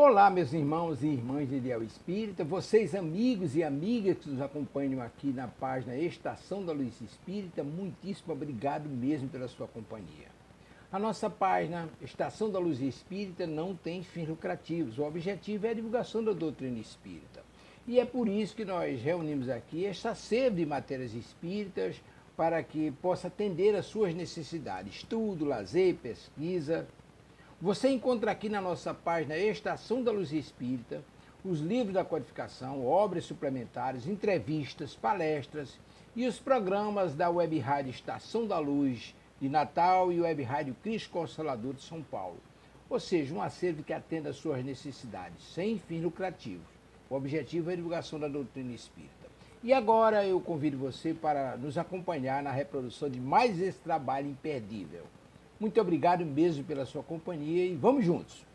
Olá, meus irmãos e irmãs de Ideal Espírita, vocês amigos e amigas que nos acompanham aqui na página Estação da Luz Espírita, muitíssimo obrigado mesmo pela sua companhia. A nossa página Estação da Luz Espírita não tem fins lucrativos, o objetivo é a divulgação da doutrina espírita. E é por isso que nós reunimos aqui esta sede de matérias espíritas para que possa atender às suas necessidades, estudo, lazer, pesquisa. Você encontra aqui na nossa página Estação da Luz Espírita os livros da codificação, obras suplementares, entrevistas, palestras e os programas da Web Rádio Estação da Luz de Natal e Web Rádio Cristo Consolador de São Paulo. Ou seja, um acervo que atenda às suas necessidades, sem fins lucrativos. O objetivo é a divulgação da doutrina espírita. E agora eu convido você para nos acompanhar na reprodução de mais esse trabalho imperdível. Muito obrigado mesmo pela sua companhia e vamos juntos!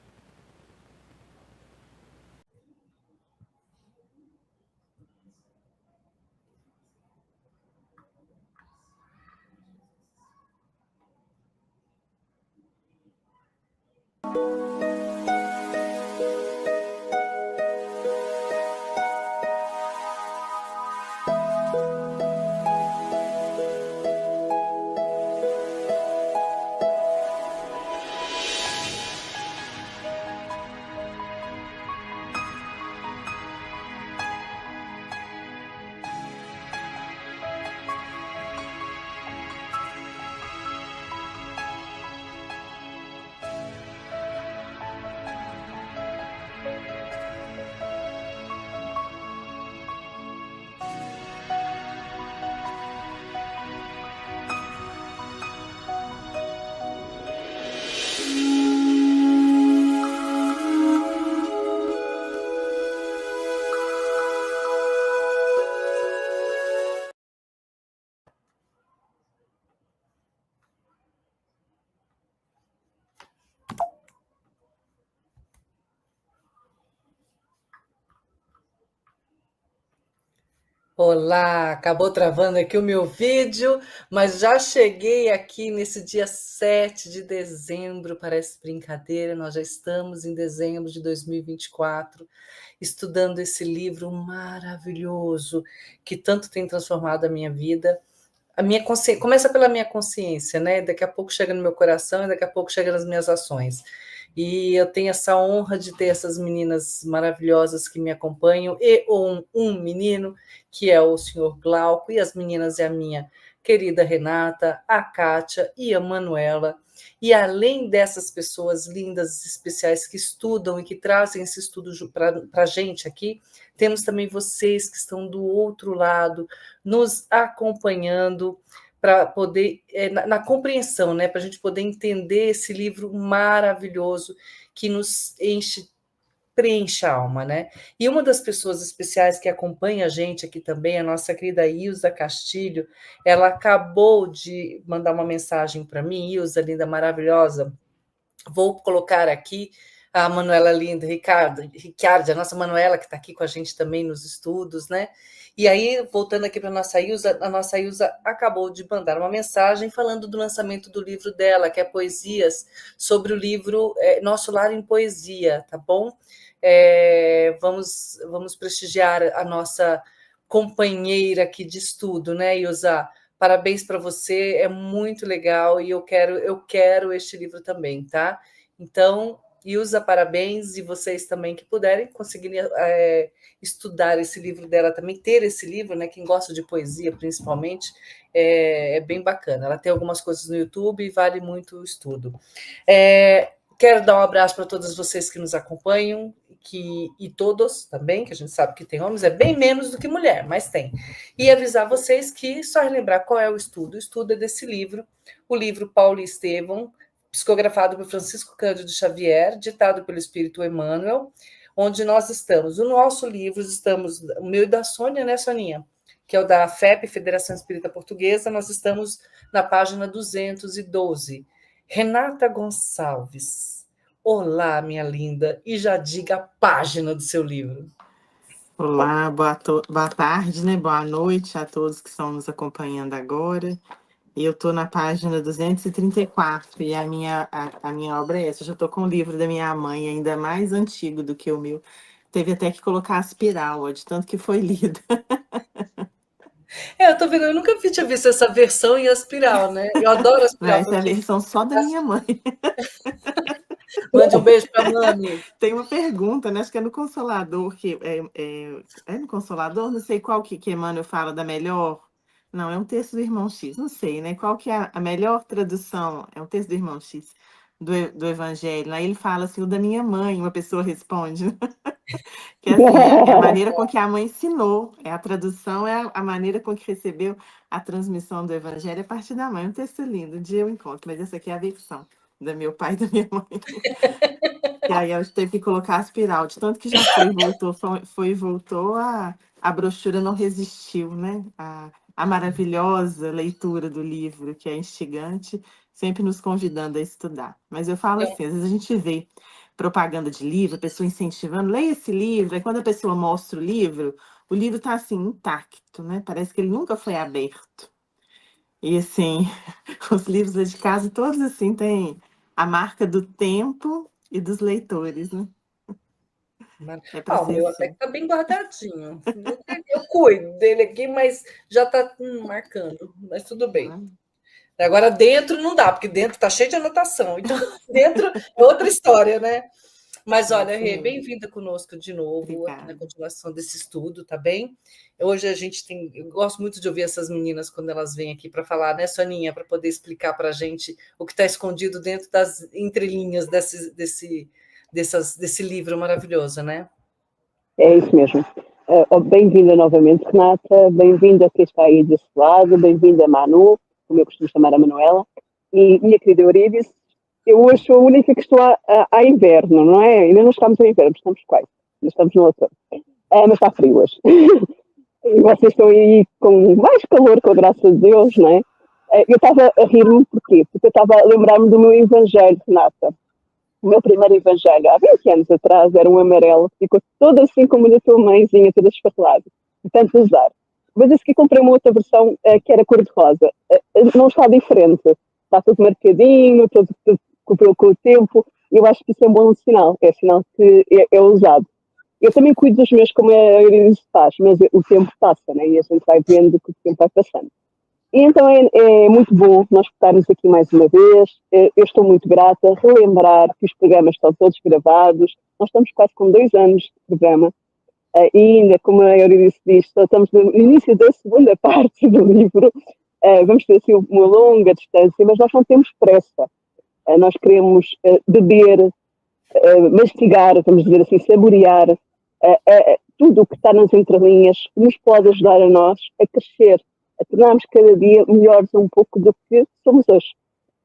Olá, acabou travando aqui o meu vídeo, mas já cheguei aqui nesse dia 7 de dezembro, parece brincadeira, nós já estamos em dezembro de 2024, estudando esse livro maravilhoso, que tanto tem transformado a minha vida. A minha consciência, começa pela minha consciência, né? Daqui a pouco chega no meu coração e daqui a pouco chega nas minhas ações. E eu tenho essa honra de ter essas meninas maravilhosas que me acompanham e um menino, que é o senhor Glauco, e as meninas é a minha querida Renata, a Kátia e a Manuela. E além dessas pessoas lindas, especiais, que estudam e que trazem esse estudo para a gente aqui, temos também vocês que estão do outro lado, nos acompanhando para poder, na compreensão, né, para a gente poder entender esse livro maravilhoso que nos preenche a alma, né? E uma das pessoas especiais que acompanha a gente aqui também, a nossa querida Ilza Castilho, ela acabou de mandar uma mensagem para mim. Ilza, linda, maravilhosa, vou colocar aqui a Manuela linda, Ricardo, a nossa Manuela, que está aqui com a gente também nos estudos, né? E aí, voltando aqui para a nossa Ilza acabou de mandar uma mensagem falando do lançamento do livro dela, que é Poesias, sobre o livro Nosso Lar em Poesia, tá bom? Vamos prestigiar a nossa companheira aqui de estudo, né, Ilza? Parabéns para você, é muito legal e eu quero este livro também, tá? Então, Ilza, parabéns, e vocês também que puderem conseguir estudar esse livro dela também, ter esse livro, né? Quem gosta de poesia, principalmente, é bem bacana. Ela tem algumas coisas no YouTube e vale muito o estudo. Quero dar um abraço para todas vocês que nos acompanham, e todos também, que a gente sabe que tem homens, é bem menos do que mulher, mas tem. E avisar vocês que, só relembrar qual é o estudo é desse livro, o livro Paulo e Estevão, psicografado por Francisco Cândido Xavier, ditado pelo Espírito Emmanuel, onde nós estamos. O nosso livro, estamos, o meu e da Sônia, né, Soninha? Que é o da FEP, Federação Espírita Portuguesa, nós estamos na página 212. Renata Gonçalves. Olá, minha linda, e já diga a página do seu livro. Olá, boa tarde, né? Boa noite a todos que estão nos acompanhando agora. E eu estou na página 234, e a minha obra é essa. Eu já estou com o livro da minha mãe, ainda mais antigo do que o meu. Teve até que colocar aspiral, ó, de tanto que foi lido. Eu tô vendo, eu nunca tinha visto essa versão em aspiral, né? Eu adoro aspiral, Essa é a porque versão só da minha mãe. mande um beijo pra mami. Tem uma pergunta, né? Acho que é no Consolador, é no Consolador? Não sei qual que Emmanuel fala da melhor. Não, é um texto do Irmão X, não sei, né? Qual que é a melhor tradução? É um texto do Irmão X, do Evangelho. Aí ele fala assim, o da minha mãe, uma pessoa responde, né? Que assim, é a maneira com que a mãe ensinou, a tradução é a maneira com que recebeu a transmissão do Evangelho a partir da mãe. Um texto lindo, um dia eu encontro, mas essa aqui é a versão da meu pai e da minha mãe. E aí eu teve que colocar aspiral, de tanto que já foi e voltou, foi e voltou, a brochura não resistiu, né? A maravilhosa leitura do livro, que é instigante, sempre nos convidando a estudar. Mas eu falo assim, às vezes a gente vê propaganda de livro, a pessoa incentivando, leia esse livro, aí quando a pessoa mostra o livro está assim, intacto, né? Parece que ele nunca foi aberto. E assim, os livros lá de casa, todos assim, têm a marca do tempo e dos leitores, né? É para O ser meu até que assim. tá bem guardadinho. Eu cuido dele aqui, mas já tá marcando, mas tudo bem. Né? Agora dentro não dá, porque dentro tá cheio de anotação. Então, dentro é outra história, né? Mas É olha, isso Rê, mesmo. bem-vinda conosco de novo aqui na Obrigada. continuação desse estudo, tá bem? Hoje a gente tem, eu gosto muito de ouvir essas meninas quando elas vêm aqui para falar, né, Soninha, para poder explicar para a gente o que está escondido dentro das entrelinhas desse livro maravilhoso, né? É isso mesmo. Bem-vinda novamente, Renata. Bem-vinda quem está aí desse lado. Bem-vinda, Manu, como eu costumo chamar a Manuela. E minha querida Eurídice, eu hoje sou a única que estou a inverno, não é? Ainda não estamos a inverno, estamos quase. Ainda estamos no outono. Mas está frio hoje. E vocês estão aí com mais calor, com a graça de Deus, não é? Eu estava a rir-me, porquê? Porque eu estava a lembrar-me do meu evangelho, Renata. O meu primeiro evangelho, há 20 anos atrás, era um amarelo, ficou todo assim como o da tua mãezinha, todo esfarelado, de tanto usar. Mas esse que comprei uma outra versão que era cor-de-rosa. Não está diferente, está tudo marcadinho, todo com o tempo, e eu acho que isso é um bom sinal, é sinal que é usado. Eu também cuido dos meus como a Euridice faz, mas o tempo passa, né? E a gente vai vendo que o tempo vai passando. E então é muito bom nós estarmos aqui mais uma vez. Eu estou muito grata. Relembrar que os programas estão todos gravados. Nós estamos quase com 2 anos de programa. E ainda, como a Euridice diz, estamos no início da segunda parte do livro. Vamos ter assim uma longa distância, mas nós não temos pressa. Nós queremos beber, mastigar, vamos dizer assim, saborear tudo o que está nas entrelinhas, que nos pode ajudar a nós a crescer, a tornarmos cada dia melhores um pouco do que somos hoje.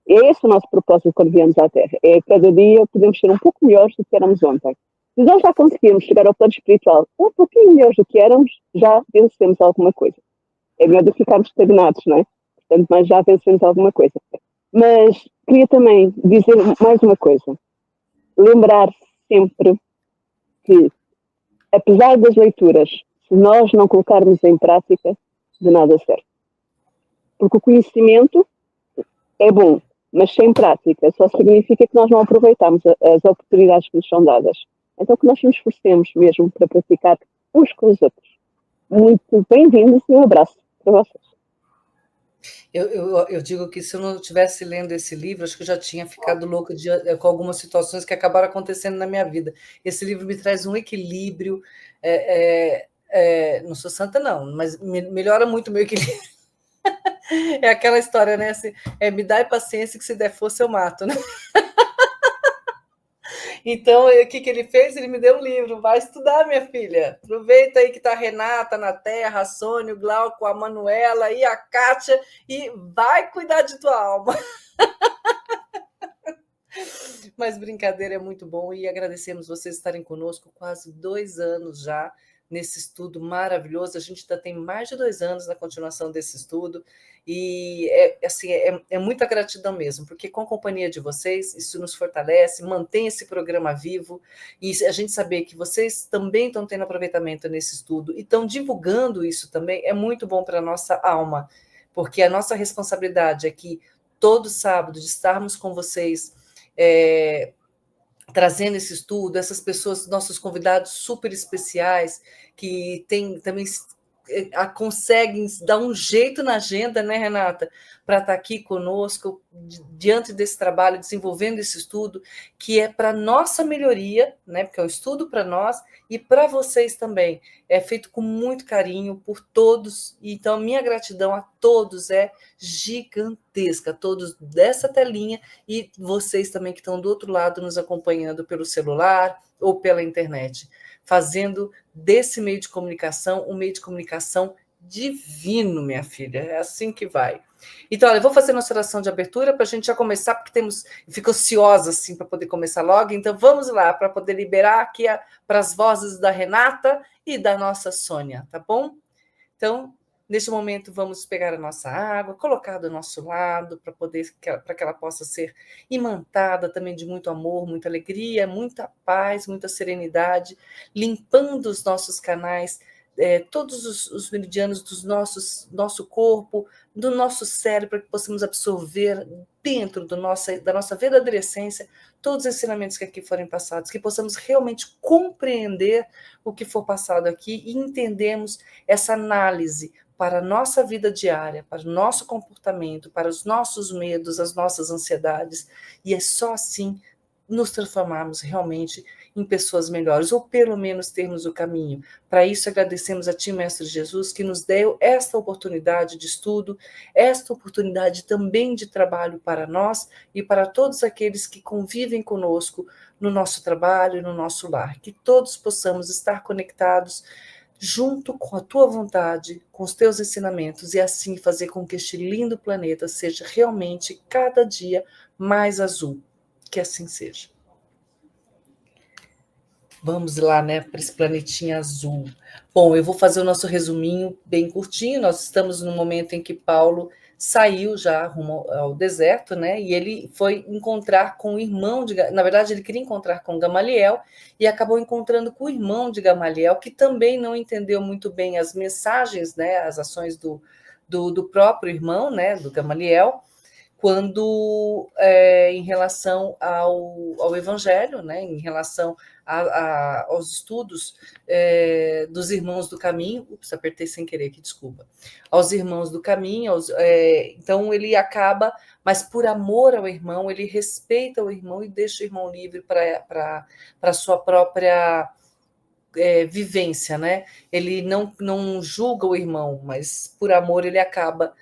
E é esse o nosso propósito quando viemos à Terra. É cada dia podemos ser um pouco melhores do que éramos ontem. Se nós já conseguimos chegar ao plano espiritual um pouquinho melhores do que éramos, já vencemos alguma coisa. É melhor do que ficarmos estagnados, não é? Portanto, mas já vencemos alguma coisa. Mas queria também dizer mais uma coisa. Lembrar sempre que, apesar das leituras, se nós não colocarmos em prática, de nada serve. Porque o conhecimento é bom, mas sem prática só significa que nós não aproveitamos as oportunidades que nos são dadas. Então que nós nos esforcemos mesmo para praticar uns com os outros. Muito bem-vindos e um abraço para vocês. Eu digo que se eu não estivesse lendo esse livro, acho que eu já tinha ficado louca com algumas situações que acabaram acontecendo na minha vida. Esse livro me traz um equilíbrio. Não sou santa, não, mas melhora muito o meu equilíbrio. É aquela história, né? Assim, me dá paciência que se der força eu mato, né? Então, o que ele fez? Ele me deu um livro. Vai estudar, minha filha. Aproveita aí que está a Renata na Terra, a Sônia, o Glauco, a Manuela e a Kátia e vai cuidar de tua alma. Mas brincadeira, é muito bom e agradecemos vocês estarem conosco quase 2 anos já nesse estudo maravilhoso. A gente ainda tem mais de 2 anos na continuação desse estudo e é muita gratidão mesmo, porque com a companhia de vocês, isso nos fortalece, mantém esse programa vivo e a gente saber que vocês também estão tendo aproveitamento nesse estudo e estão divulgando isso também é muito bom para a nossa alma. porque a nossa responsabilidade é que todo sábado de estarmos com vocês, trazendo esse estudo, essas pessoas, nossos convidados super especiais, que também conseguem dar um jeito na agenda, né, Renata, para estar aqui conosco, diante desse trabalho, desenvolvendo esse estudo, que é para nossa melhoria, né, porque é um estudo para nós e para vocês também. É feito com muito carinho por todos, então minha gratidão a todos é gigantesca, todos dessa telinha e vocês também que estão do outro lado nos acompanhando pelo celular ou pela internet, fazendo desse meio de comunicação um meio de comunicação divino, minha filha. É assim que vai. Então, olha, eu vou fazer nossa oração de abertura para a gente já começar, porque fico ansiosa assim para poder começar logo. Então, vamos lá para poder liberar aqui para as vozes da Renata e da nossa Sônia, tá bom? Então, neste momento, vamos pegar a nossa água, colocar do nosso lado, para que ela possa ser imantada também de muito amor, muita alegria, muita paz, muita serenidade, limpando os nossos canais, todos os meridianos nosso corpo, do nosso cérebro, para que possamos absorver dentro da nossa verdadeira essência todos os ensinamentos que aqui forem passados, que possamos realmente compreender o que for passado aqui e entendermos essa análise para a nossa vida diária, para o nosso comportamento, para os nossos medos, as nossas ansiedades, e é só assim nos transformarmos realmente em pessoas melhores, ou pelo menos termos o caminho. Para isso, agradecemos a Ti, Mestre Jesus, que nos deu esta oportunidade de estudo, esta oportunidade também de trabalho para nós e para todos aqueles que convivem conosco no nosso trabalho, no nosso lar. Que todos possamos estar conectados junto com a Tua vontade, com os Teus ensinamentos, e assim fazer com que este lindo planeta seja realmente cada dia mais azul. Que assim seja. Vamos lá, né, para esse planetinha azul. Bom, eu vou fazer o nosso resuminho bem curtinho. Nós estamos no momento em que Paulo saiu já rumo ao deserto, né? E ele foi encontrar com o irmão na verdade, ele queria encontrar com Gamaliel e acabou encontrando com o irmão de Gamaliel, que também não entendeu muito bem as mensagens, né, as ações do próprio irmão, né, do Gamaliel, quando em relação ao Evangelho, né, em relação aos estudos dos irmãos do caminho, apertei sem querer aqui, desculpa, aos irmãos do caminho, então ele acaba, mas por amor ao irmão, ele respeita o irmão e deixa o irmão livre para a sua própria vivência, né? Ele não julga o irmão, mas por amor ele acaba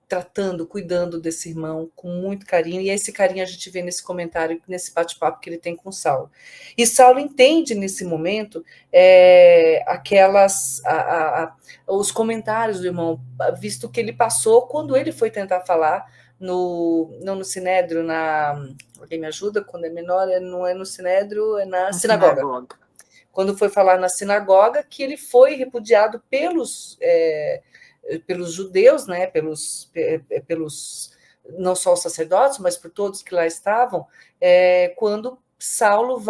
tratando, cuidando desse irmão com muito carinho, e esse carinho a gente vê nesse comentário, nesse bate-papo que ele tem com Saulo. E Saulo entende nesse momento os comentários do irmão, visto que ele passou quando ele foi tentar falar não no Sinédrio, alguém me ajuda, quando é menor, não é no Sinédrio, é na sinagoga. Quando foi falar na sinagoga, que ele foi repudiado pelos judeus, né, pelos não só os sacerdotes, mas por todos que lá estavam, quando Saulo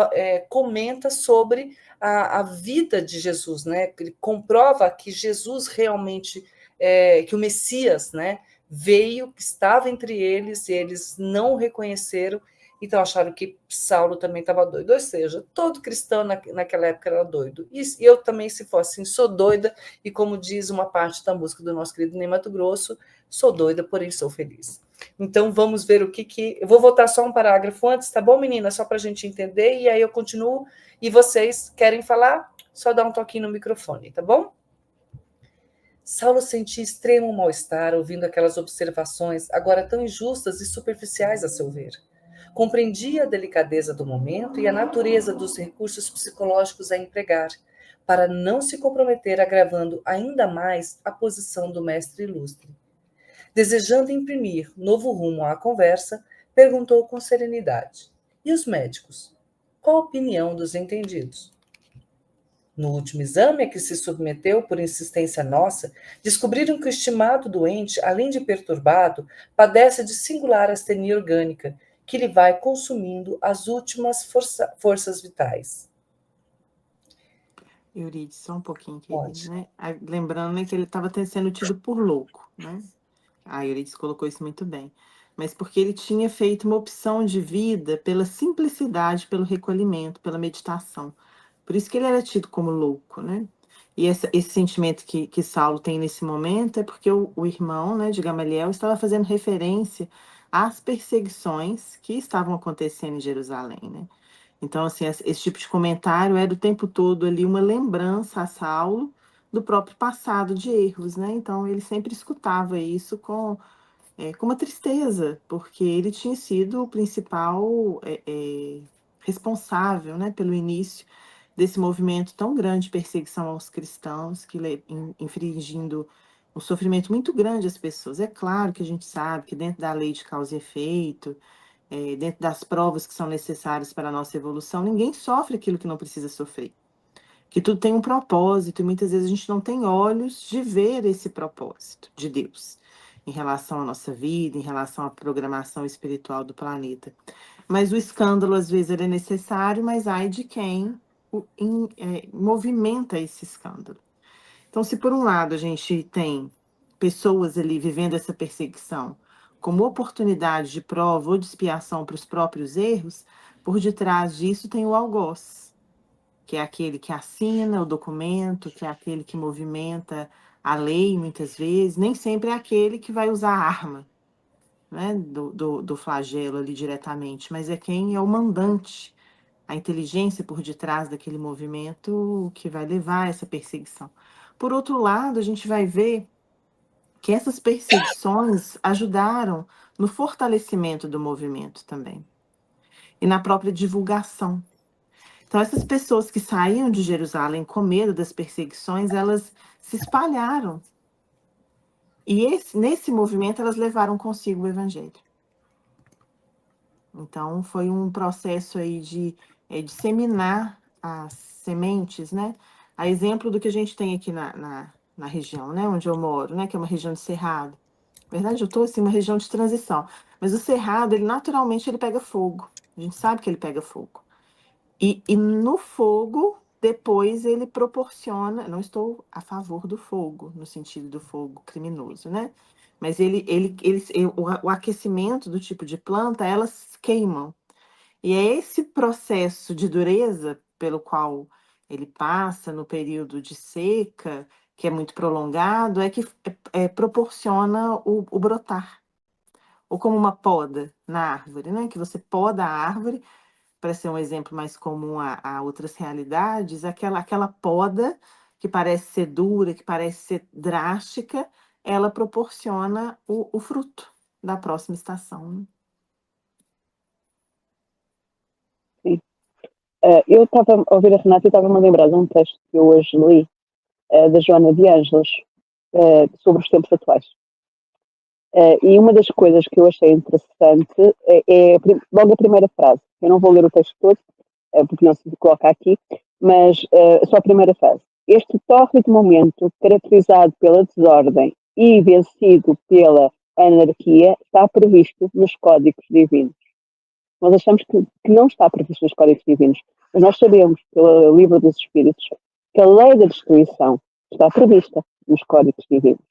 comenta sobre a vida de Jesus, né, ele comprova que Jesus realmente, que o Messias, né, veio, que estava entre eles, e eles não o reconheceram, então acharam que Saulo também estava doido, ou seja, todo cristão naquela época era doido, e eu também, se for assim, sou doida, e como diz uma parte da música do nosso querido Ney Matogrosso, sou doida, porém sou feliz. Então vamos ver eu vou voltar só um parágrafo antes, tá bom, menina? Só para a gente entender, e aí eu continuo, e vocês querem falar? Só dá um toquinho no microfone, tá bom? Saulo sentia extremo mal-estar ouvindo aquelas observações, agora tão injustas e superficiais a seu ver. Compreendia a delicadeza do momento e a natureza dos recursos psicológicos a empregar, para não se comprometer agravando ainda mais a posição do mestre ilustre. Desejando imprimir novo rumo à conversa, perguntou com serenidade: e os médicos? Qual a opinião dos entendidos? No último exame a que se submeteu por insistência nossa, descobriram que o estimado doente, além de perturbado, padece de singular astenia orgânica, que lhe vai consumindo as últimas forças vitais. Eurídice, só um pouquinho, querido, né? Lembrando, né, que ele estava sendo tido por louco. né? A Euridice colocou isso muito bem. Mas porque ele tinha feito uma opção de vida pela simplicidade, pelo recolhimento, pela meditação. Por isso que ele era tido como louco, né? E esse sentimento que Saulo tem nesse momento é porque o irmão, né, de Gamaliel estava fazendo referência às perseguições que estavam acontecendo em Jerusalém, né? Então, assim, esse tipo de comentário era o tempo todo ali uma lembrança a Saulo do próprio passado de erros, né? Então, ele sempre escutava isso com uma tristeza, porque ele tinha sido o principal responsável, né, pelo início desse movimento tão grande de perseguição aos cristãos, infringindo um sofrimento muito grande às pessoas. É claro que a gente sabe que dentro da lei de causa e efeito, dentro das provas que são necessárias para a nossa evolução, ninguém sofre aquilo que não precisa sofrer. Que tudo tem um propósito, e muitas vezes a gente não tem olhos de ver esse propósito de Deus em relação à nossa vida, em relação à programação espiritual do planeta. Mas o escândalo, às vezes, ele é necessário, mas ai de quem movimenta esse escândalo. Então, se por um lado a gente tem pessoas ali vivendo essa perseguição como oportunidade de prova ou de expiação para os próprios erros, por detrás disso tem o algoz, que é aquele que assina o documento, que é aquele que movimenta a lei, muitas vezes, nem sempre é aquele que vai usar a arma, né, do flagelo ali diretamente, mas é quem é o mandante, a inteligência por detrás daquele movimento que vai levar essa perseguição. Por outro lado, a gente vai ver que essas perseguições ajudaram no fortalecimento do movimento também, e na própria divulgação. Então, essas pessoas que saíam de Jerusalém com medo das perseguições, elas se espalharam. E nesse movimento, elas levaram consigo o evangelho. Então, foi um processo aí de disseminar as sementes, né? A exemplo do que a gente tem aqui na região, né? Onde eu moro, né? Que é uma região de cerrado. Na verdade, eu estou assim, uma região de transição. Mas o cerrado, ele naturalmente ele pega fogo. A gente sabe que ele pega fogo. E no fogo, depois ele proporciona. Não estou a favor do fogo, no sentido do fogo criminoso, né? Mas o aquecimento do tipo de planta, elas queimam. E é esse processo de dureza pelo qual ele passa no período de seca, que é muito prolongado, é que proporciona o brotar. Ou como uma poda na árvore, né? Que você poda a árvore, para ser um exemplo mais comum a outras realidades, aquela poda que parece ser dura, que parece ser drástica, ela proporciona o fruto da próxima estação, né? Sim. Eu estava a ouvir a Renata e estava-me a lembrar de um texto que eu hoje li, da Joana de Ângeles, sobre os tempos atuais. E uma das coisas que eu achei interessante logo a primeira frase. Eu não vou ler o texto todo, porque não se coloca aqui, mas só a primeira frase. Este tórrido momento, caracterizado pela desordem e vencido pela anarquia, está previsto nos códigos divinos. Nós achamos que não está previsto nos códigos divinos, mas nós sabemos, pelo livro dos Espíritos, que a lei da destruição está prevista nos códigos divinos.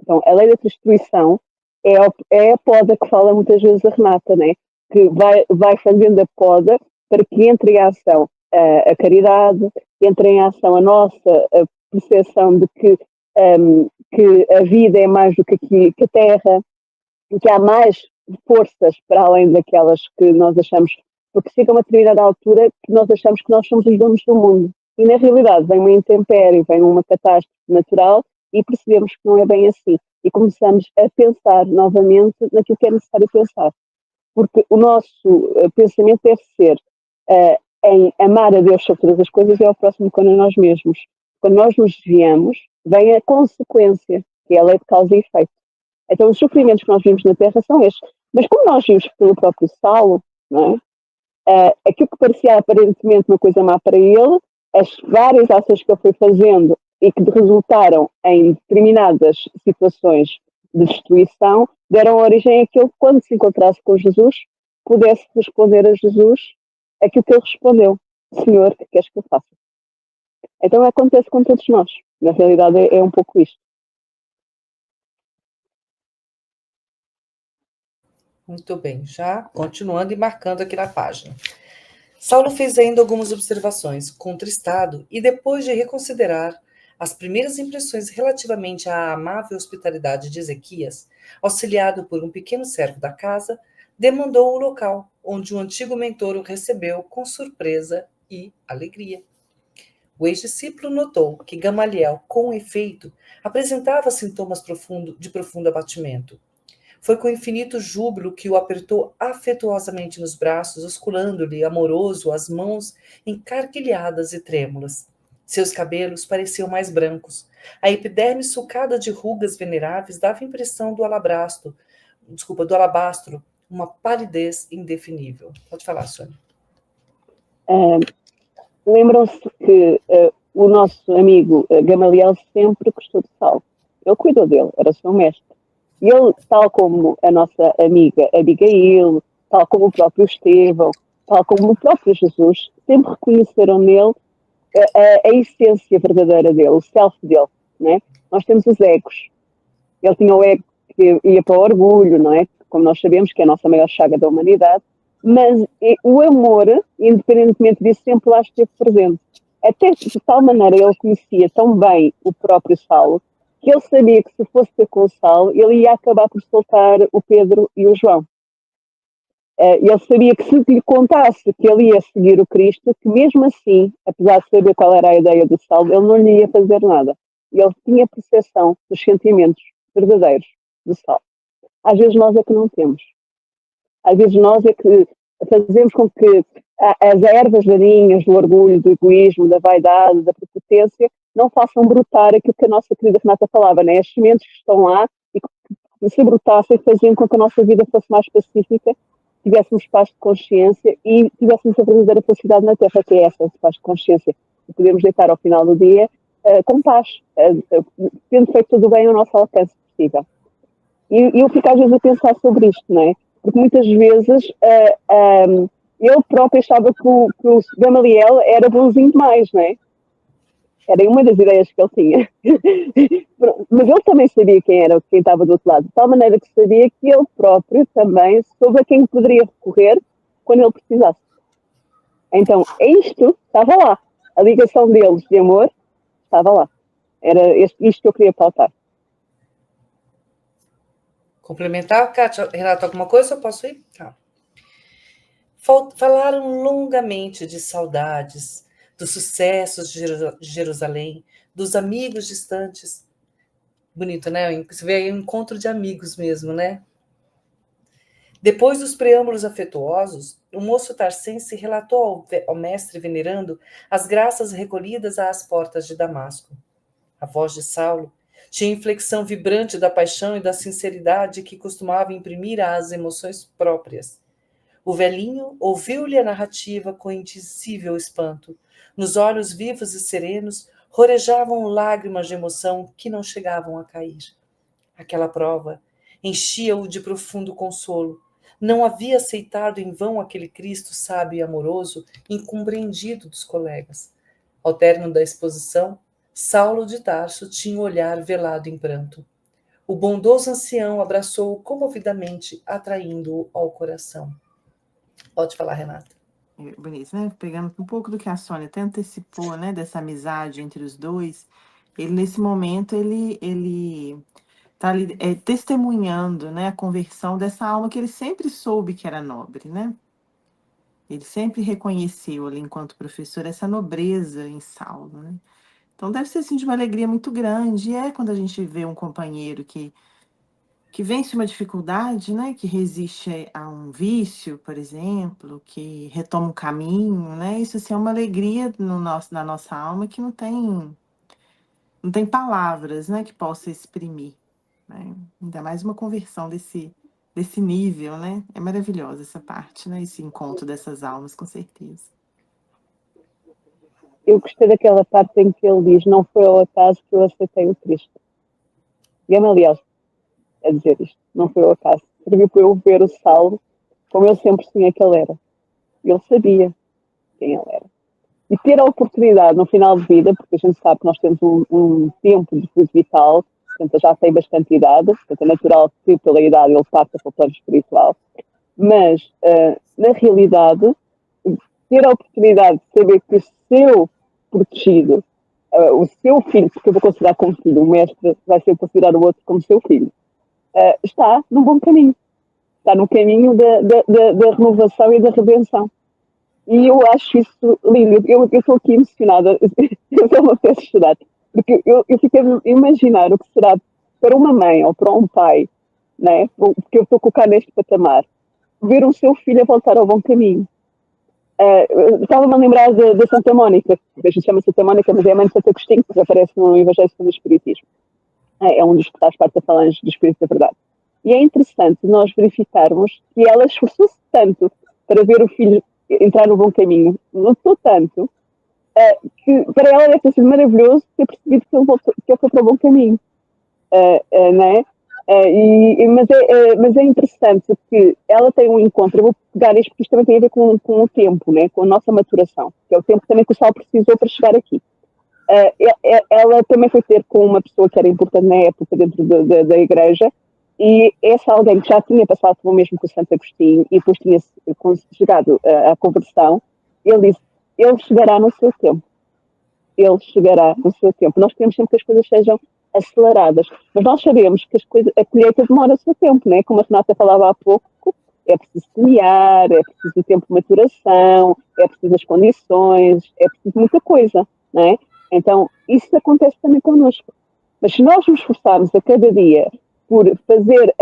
Então, a lei da destruição é a poda que fala muitas vezes a Renata, né? Que vai fazendo a poda para que entre em ação a caridade, entre em ação a nossa percepção de que a vida é mais do que a terra, que há mais forças para além daquelas que nós achamos, porque chega a uma determinada altura que nós achamos que nós somos os donos do mundo. E na realidade vem uma intempérie, vem uma catástrofe natural e percebemos que não é bem assim. E começamos a pensar novamente naquilo que é necessário pensar. Porque o nosso pensamento deve ser em amar a Deus sobre todas as coisas e ao próximo como a nós mesmos. Quando nós nos desviamos, vem a consequência, que é a lei de causa e efeito. Então, os sofrimentos que nós vimos na Terra são estes. Mas como nós vimos pelo próprio Saulo, não é? Aquilo que parecia aparentemente uma coisa má para ele, as várias ações que ele foi fazendo e que resultaram em determinadas situações de destruição, deram origem a que ele, quando se encontrasse com Jesus, pudesse responder a Jesus aquilo que ele respondeu: Senhor, que queres que eu faça? Então acontece com todos nós. Na realidade é um pouco isto. Muito bem, já continuando e marcando aqui na página. Saulo fez ainda algumas observações, contristado, e depois de reconsiderar as primeiras impressões relativamente à amável hospitalidade de Ezequias, auxiliado por um pequeno servo da casa, demandou o local onde o antigo mentor o recebeu com surpresa e alegria. O ex-discípulo notou que Gamaliel, com efeito, apresentava sintomas de profundo abatimento. Foi com infinito júbilo que o apertou afetuosamente nos braços, osculando-lhe amoroso as mãos encarquilhadas e trêmulas. Seus cabelos pareciam mais brancos. A epiderme sulcada de rugas veneráveis dava impressão do alabastro, uma palidez indefinível. Pode falar, Sônia. Lembram-se que o nosso amigo Gamaliel sempre gostou de Saulo. Ele cuidou dele, era seu mestre. E ele, tal como a nossa amiga Abigail, tal como o próprio Estevão, tal como o próprio Jesus, sempre reconheceram nele a essência verdadeira dele, o self dele. Né? Nós temos os egos. Ele tinha o ego que ia para o orgulho, não é? Como nós sabemos, que é a nossa maior chaga da humanidade. Mas o amor, independentemente disso, sempre lá esteve presente. Até de tal maneira ele conhecia tão bem o próprio Saulo, que ele sabia que se fosse ter com o Saulo, ele ia acabar por soltar o Pedro e o João. Ele sabia que se lhe contasse que ele ia seguir o Cristo, que mesmo assim, apesar de saber qual era a ideia do Saulo, ele não lhe ia fazer nada. Ele tinha percepção dos sentimentos verdadeiros do Saulo. Às vezes nós é que não temos. Às vezes nós é que fazemos com que as ervas daninhas do orgulho, do egoísmo, da vaidade, da prepotência, não façam brotar aquilo que a nossa querida Renata falava, né? As sementes que estão lá e que se brotassem faziam com que a nossa vida fosse mais pacífica, tivéssemos paz de consciência e tivéssemos a verdadeira felicidade na Terra, que é essa paz de consciência. E podemos deitar ao final do dia com paz, tendo feito tudo bem ao nosso alcance possível. E eu fico às vezes a pensar sobre isto, não é? Porque muitas vezes eu própria achava que o Gamaliel era bonzinho demais, não é? Era uma das ideias que ele tinha. Mas ele também sabia quem estava do outro lado, de tal maneira que sabia que ele próprio também soube a quem poderia recorrer quando ele precisasse. Então, isto estava lá. A ligação deles de amor estava lá. Era isto que eu queria pautar. Complementar, Kátia, Renata, alguma coisa? Eu posso ir? Tá. Falaram longamente de saudades, dos sucessos de Jerusalém, dos amigos distantes. Bonito, né? Você vê aí um encontro de amigos mesmo, né? Depois dos preâmbulos afetuosos, o moço tarcense relatou ao mestre venerando as graças recolhidas às portas de Damasco. A voz de Saulo tinha inflexão vibrante da paixão e da sinceridade que costumava imprimir às emoções próprias. O velhinho ouviu-lhe a narrativa com indizível espanto. Nos olhos vivos e serenos rorejavam lágrimas de emoção que não chegavam a cair. Aquela prova enchia-o de profundo consolo. Não havia aceitado em vão aquele Cristo sábio e amoroso, incompreendido dos colegas. Ao término da exposição, Saulo de Tarso tinha o olhar velado em pranto. O bondoso ancião abraçou-o comovidamente, atraindo-o ao coração. Pode falar, Renata. Bonito, né? Pegando um pouco do que a Sônia até antecipou, né? Dessa amizade entre os dois. Ele, nesse momento, ele está ali testemunhando, né, a conversão dessa alma que ele sempre soube que era nobre, né? Ele sempre reconheceu ali, enquanto professor, essa nobreza em Saulo, né? Então deve ser assim de uma alegria muito grande. E quando a gente vê um companheiro que vence uma dificuldade, né, que resiste a um vício, por exemplo, que retoma um caminho, né? Isso assim, é uma alegria na nossa alma que não tem palavras, né, que possa exprimir, né? Ainda mais uma conversão desse nível, né? É maravilhosa essa parte, né? Esse encontro dessas almas, com certeza. Eu gostei daquela parte em que ele diz: não foi ao acaso que eu aceitei o Cristo. Gamaliel a dizer isto, não foi ao acaso. Serviu para eu ver o Saulo como eu sempre sonhei que ele era. Ele sabia quem ele era. E ter a oportunidade no final de vida, porque a gente sabe que nós temos um tempo de vida vital, portanto já tem bastante idade, portanto é natural que pela idade ele passe para o plano espiritual, mas na realidade ter a oportunidade de saber que o seu protegido, o seu filho, porque eu vou considerar como filho, o mestre vai ser considerar o outro como seu filho, está num bom caminho, está no caminho da renovação e da redenção. E eu acho isso lindo. Eu estou aqui emocionada, eu só me peço chorar, porque eu fiquei a imaginar o que será para uma mãe ou para um pai, né? Porque eu estou a colocar neste patamar, ver o seu filho a voltar ao bom caminho. Estava-me a lembrar da Santa Mónica, a gente chama Santa Mónica, mas é a mãe de Santo Agostinho, que aparece no Evangelho segundo o Espiritismo. É um dos que faz parte da falange do Espírito da Verdade. E é interessante nós verificarmos que ela esforçou-se tanto para ver o filho entrar no bom caminho, lutou tanto, que para ela deve ter sido maravilhoso ter percebido que ele foi para o bom caminho. Né? Mas é interessante que ela tem um encontro, eu vou pegar isto porque isto também tem a ver com o tempo, né? Com a nossa maturação, que é o tempo também que o Sal precisou para chegar aqui. Ela também foi ter com uma pessoa que era importante na época dentro da igreja, e essa alguém que já tinha passado pelo mesmo que o Santo Agostinho e depois tinha chegado à conversão, ele disse, ele chegará no seu tempo. Ele chegará no seu tempo. Nós queremos sempre que as coisas sejam aceleradas, mas nós sabemos que a colheita demora o seu tempo, né? Como a Renata falava há pouco, é preciso semear, é preciso tempo de maturação, é preciso as condições, é preciso muita coisa, né? Então, isso acontece também connosco. Mas se nós nos esforçarmos a cada dia por fazer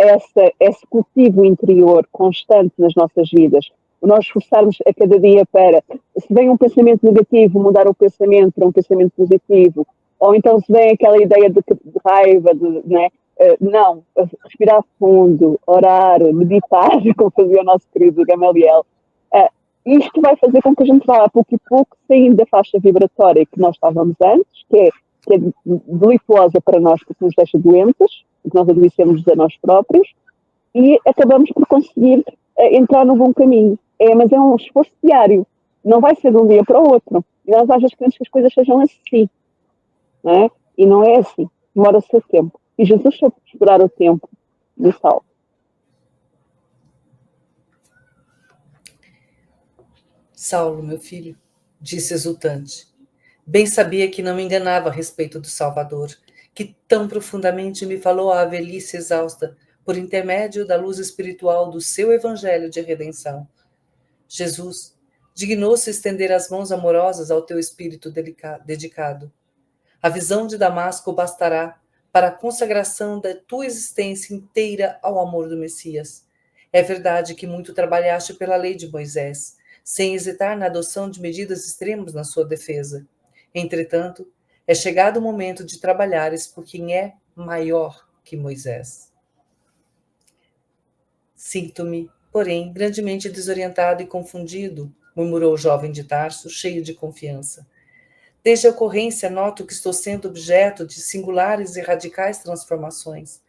esse cultivo interior constante nas nossas vidas, nós esforçarmos a cada dia para, se vem um pensamento negativo, mudar o pensamento para um pensamento positivo, ou então se vem aquela ideia de raiva, né? Não, respirar fundo, orar, meditar, como fazia o nosso querido Gamaliel, isto vai fazer com que a gente vá a pouco e pouco saindo da faixa vibratória que nós estávamos antes, que é delituosa para nós porque nos deixa doentes, porque nós adoecemos a nós próprios, e acabamos por conseguir entrar no bom caminho. Mas é um esforço diário, não vai ser de um dia para o outro. E nós às vezes queremos que as coisas sejam assim, não é? E não é assim, demora o seu tempo. E Jesus soube esperar o tempo do Sal. Saulo, meu filho, disse exultante, bem sabia que não me enganava a respeito do Salvador, que tão profundamente me falou a velhice exausta, por intermédio da luz espiritual do seu evangelho de redenção. Jesus dignou-se estender as mãos amorosas ao teu espírito dedicado. A visão de Damasco bastará para a consagração da tua existência inteira ao amor do Messias. É verdade que muito trabalhaste pela lei de Moisés, sem hesitar na adoção de medidas extremas na sua defesa. Entretanto, é chegado o momento de trabalhares por quem é maior que Moisés. Sinto-me, porém, grandemente desorientado e confundido, murmurou o jovem de Tarso, cheio de confiança. Desde a ocorrência, noto que estou sendo objeto de singulares e radicais transformações.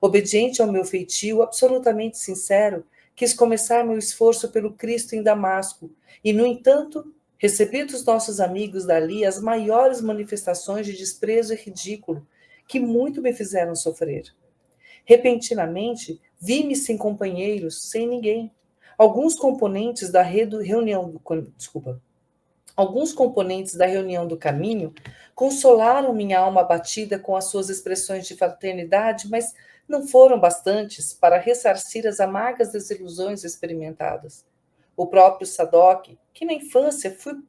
Obediente ao meu feitio, absolutamente sincero, quis começar meu esforço pelo Cristo em Damasco, e, no entanto, recebi dos nossos amigos dali as maiores manifestações de desprezo e ridículo, que muito me fizeram sofrer. Repentinamente, vi-me sem companheiros, sem ninguém. Alguns componentes da reunião do caminho consolaram minha alma abatida com as suas expressões de fraternidade, mas não foram bastantes para ressarcir as amargas desilusões experimentadas. O próprio Sadoc, que na infância foi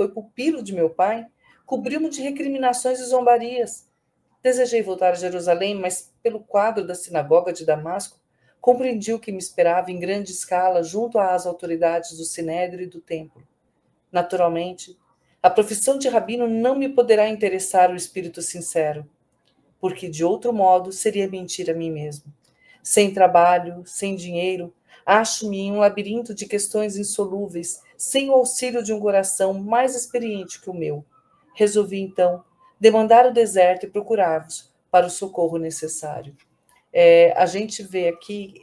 pupilo de meu pai, cobriu-me de recriminações e zombarias. Desejei voltar a Jerusalém, mas pelo quadro da sinagoga de Damasco, compreendi o que me esperava em grande escala junto às autoridades do Sinédrio e do Templo. Naturalmente, a profissão de rabino não me poderá interessar o espírito sincero, porque de outro modo seria mentir a mim mesmo. Sem trabalho, sem dinheiro, acho-me em um labirinto de questões insolúveis, sem o auxílio de um coração mais experiente que o meu. Resolvi, então, demandar o deserto e procurar-vos para o socorro necessário. A gente vê aqui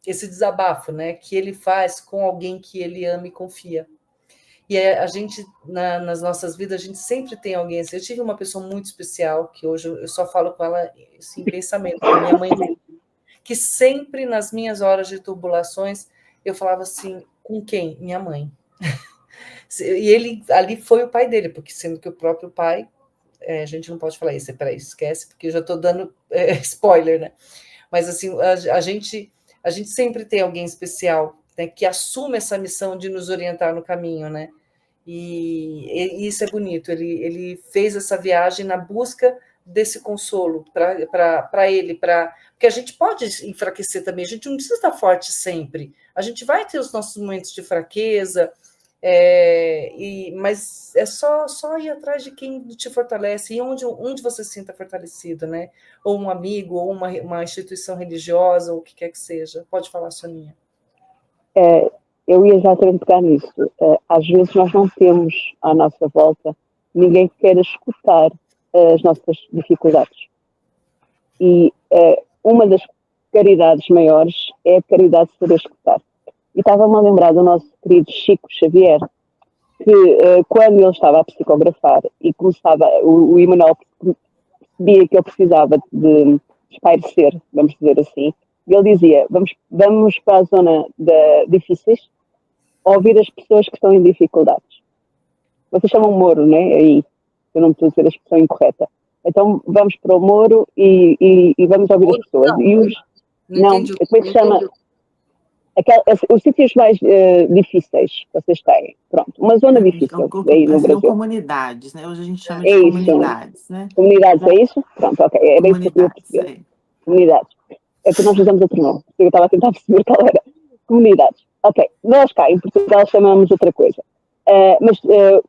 esse desabafo, né, que ele faz com alguém que ele ama e confia. E a gente, nas nossas vidas, a gente sempre tem alguém assim. Eu tive uma pessoa muito especial, que hoje eu só falo com ela assim, em pensamento, que é minha mãe, que sempre nas minhas horas de turbulações, eu falava assim, com quem? Minha mãe. E ele ali foi o pai dele, porque sendo que o próprio pai, a gente não pode falar isso, peraí, esquece, porque eu já estou dando spoiler, né? Mas assim, a gente sempre tem alguém especial, né, que assume essa missão de nos orientar no caminho, né? E isso é bonito. Ele fez essa viagem na busca desse consolo para ele, porque a gente pode enfraquecer também. A gente não precisa estar forte sempre. A gente vai ter os nossos momentos de fraqueza, mas é só ir atrás de quem te fortalece e onde você se sinta fortalecido, né? Ou um amigo, ou uma instituição religiosa, ou o que quer que seja. Pode falar, Soninha. Eu ia exatamente pegar nisso. Às vezes nós não temos à nossa volta ninguém que queira escutar as nossas dificuldades. E uma das caridades maiores é a caridade de saber escutar. E estava-me a lembrar do nosso querido Chico Xavier, que quando ele estava a psicografar e começava, o Emanuel percebia que ele precisava de espairecer, vamos dizer assim, e ele dizia, vamos para a zona difíceis, ouvir as pessoas que estão em dificuldades. Vocês chamam Moro, não é? Aí, eu não estou a dizer a expressão incorreta. Então vamos para o Moro e vamos ouvir as pessoas. Não, e não, como é que se chama? Os sítios mais difíceis que vocês têm. Pronto, uma zona difícil aí no Brasil. Comunidades, né? Hoje a gente chama de isso, comunidades, né? Comunidades, é isso? Pronto, ok. Era isso que eu queria perceber. Comunidades. É que nós usamos outro nome. Eu estava a tentar perceber qual era. Comunidades. Ok. Nós cá em Portugal chamamos outra coisa.